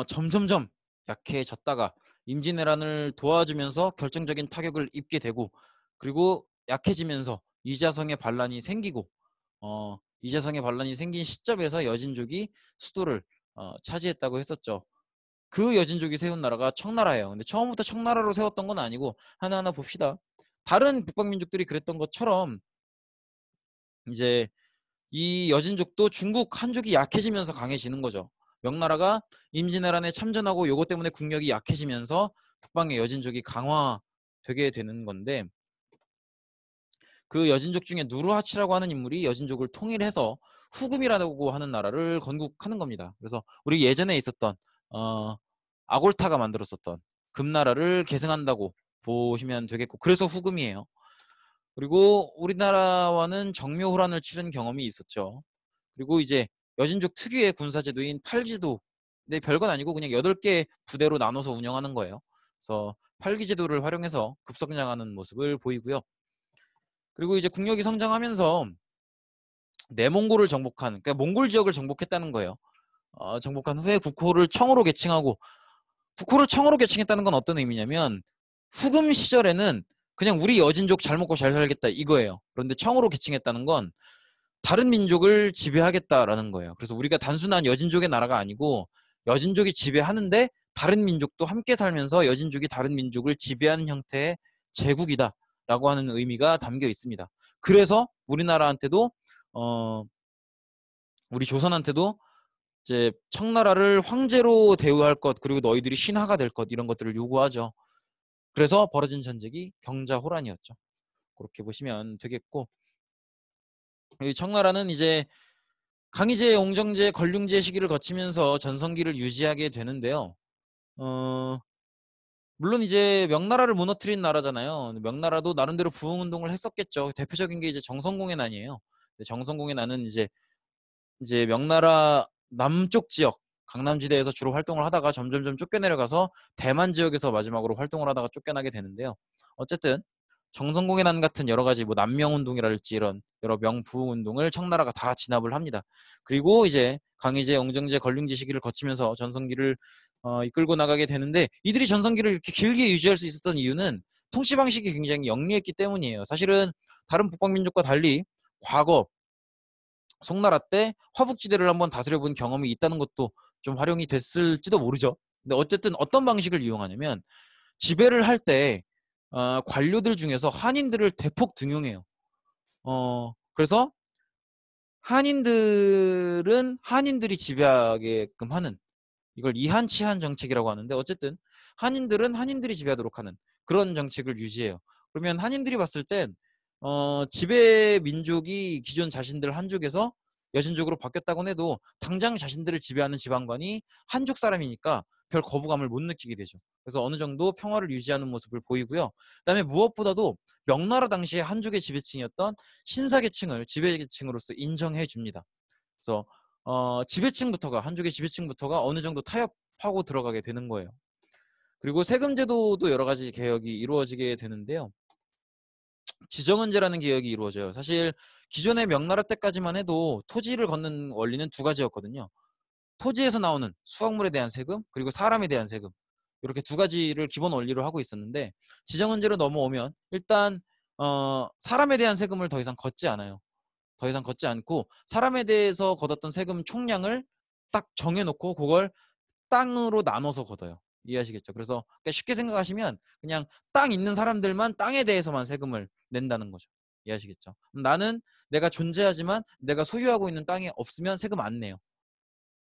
점점점 약해졌다가 임진왜란을 도와주면서 결정적인 타격을 입게 되고, 그리고 약해지면서 이자성의 반란이 생기고, 이자성의 반란이 생긴 시점에서 여진족이 수도를 차지했다고 했었죠. 그 여진족이 세운 나라가 청나라예요. 근데 처음부터 청나라로 세웠던 건 아니고, 하나하나 봅시다. 다른 북방민족들이 그랬던 것처럼 이제 이 여진족도 중국 한족이 약해지면서 강해지는 거죠. 명나라가 임진왜란에 참전하고 요것 때문에 국력이 약해지면서 북방의 여진족이 강화되게 되는 건데, 그 여진족 중에 누르하치라고 하는 인물이 여진족을 통일해서 후금이라고 하는 나라를 건국하는 겁니다. 그래서 우리 예전에 있었던 아골타가 만들었었던 금나라를 계승한다고 보시면 되겠고, 그래서 후금이에요. 그리고 우리나라와는 정묘호란을 치른 경험이 있었죠. 그리고 이제 여진족 특유의 군사제도인 팔기제도, 근데 별건 아니고 그냥 8개 부대로 나눠서 운영하는 거예요. 그래서 팔기제도를 활용해서 급성장하는 모습을 보이고요. 그리고 이제 국력이 성장하면서 내몽골을 정복한, 그러니까 몽골 지역을 정복했다는 거예요. 정복한 후에 국호를 청으로 계칭하고, 국호를 청으로 계칭했다는 건 어떤 의미냐면 후금 시절에는 그냥 우리 여진족 잘 먹고 잘 살겠다 이거예요. 그런데 청으로 계칭했다는 건 다른 민족을 지배하겠다라는 거예요. 그래서 우리가 단순한 여진족의 나라가 아니고 여진족이 지배하는데 다른 민족도 함께 살면서 여진족이 다른 민족을 지배하는 형태의 제국이다라고 하는 의미가 담겨 있습니다. 그래서 우리나라한테도 우리 조선한테도 이제 청나라를 황제로 대우할 것, 그리고 너희들이 신하가 될 것, 이런 것들을 요구하죠. 그래서 벌어진 전쟁이 병자호란이었죠. 그렇게 보시면 되겠고, 이 청나라는 이제 강희제, 옹정제, 걸륭제 시기를 거치면서 전성기를 유지하게 되는데요. 물론 이제 명나라를 무너뜨린 나라잖아요. 명나라도 나름대로 부흥운동을 했었겠죠. 대표적인 게 이제 정성공해난이에요. 정성공해난은 이제 명나라 남쪽 지역 강남지대에서 주로 활동을 하다가 점점점 쫓겨내려가서 대만 지역에서 마지막으로 활동을 하다가 쫓겨나게 되는데요. 어쨌든 정성공의 난 같은 여러 가지 뭐 난명운동이랄지 이런 여러 명부흥운동을 청나라가 다 진압을 합니다. 그리고 이제 강희제, 영정제, 걸륭제 시기를 거치면서 전성기를 이끌고 나가게 되는데, 이들이 전성기를 이렇게 길게 유지할 수 있었던 이유는 통치 방식이 굉장히 영리했기 때문이에요. 사실은 다른 북방민족과 달리 과거 송나라 때 화북지대를 한번 다스려본 경험이 있다는 것도 좀 활용이 됐을지도 모르죠. 근데 어쨌든 어떤 방식을 이용하냐면 지배를 할 때 관료들 중에서 한인들을 대폭 등용해요. 그래서 한인들은 한인들이 지배하게끔 하는, 이걸 이한치한 정책이라고 하는데, 어쨌든 한인들은 한인들이 지배하도록 하는 그런 정책을 유지해요. 그러면 한인들이 봤을 땐 지배 민족이 기존 자신들 한족에서 여신족으로 바뀌었다고 해도 당장 자신들을 지배하는 지방관이 한족 사람이니까 별 거부감을 못 느끼게 되죠. 그래서 어느 정도 평화를 유지하는 모습을 보이고요. 그다음에 무엇보다도 명나라 당시에 한족의 지배층이었던 신사계층을 지배계층으로서 인정해 줍니다. 그래서 지배층부터가, 한족의 지배층부터가 어느 정도 타협하고 들어가게 되는 거예요. 그리고 세금 제도도 여러 가지 개혁이 이루어지게 되는데요. 지정은제라는 개혁이 이루어져요. 사실 기존의 명나라 때까지만 해도 토지를 걷는 원리는 두 가지였거든요. 토지에서 나오는 수확물에 대한 세금, 그리고 사람에 대한 세금, 이렇게 두 가지를 기본 원리로 하고 있었는데, 지정은제로 넘어오면 일단 사람에 대한 세금을 더 이상 걷지 않아요. 더 이상 걷지 않고 사람에 대해서 걷었던 세금 총량을 딱 정해놓고 그걸 땅으로 나눠서 걷어요. 이해하시겠죠? 그래서 쉽게 생각하시면 그냥 땅 있는 사람들만 땅에 대해서만 세금을 낸다는 거죠. 이해하시겠죠? 나는 내가 존재하지만 내가 소유하고 있는 땅이 없으면 세금 안 내요.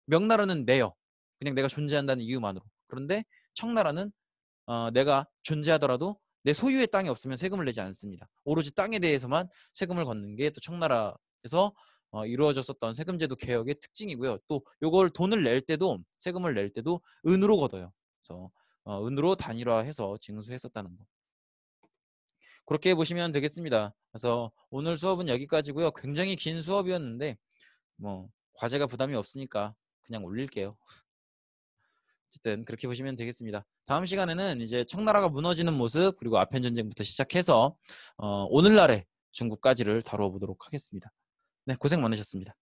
명나라는 내요. 그냥 내가 존재한다는 이유만으로. 그런데 청나라는 내가 존재하더라도 내 소유의 땅이 없으면 세금을 내지 않습니다. 오로지 땅에 대해서만 세금을 걷는 게 또 청나라에서 이루어졌었던 세금제도 개혁의 특징이고요. 또 요걸 돈을 낼 때도 세금을 낼 때도 은으로 걷어요. 그래서 은으로 단일화해서 징수했었다는 거. 그렇게 보시면 되겠습니다. 그래서 오늘 수업은 여기까지고요. 굉장히 긴 수업이었는데 뭐 과제가 부담이 없으니까 그냥 올릴게요. 어쨌든 그렇게 보시면 되겠습니다. 다음 시간에는 이제 청나라가 무너지는 모습 그리고 아편 전쟁부터 시작해서 오늘날의 중국까지를 다뤄보도록 하겠습니다. 네, 고생 많으셨습니다.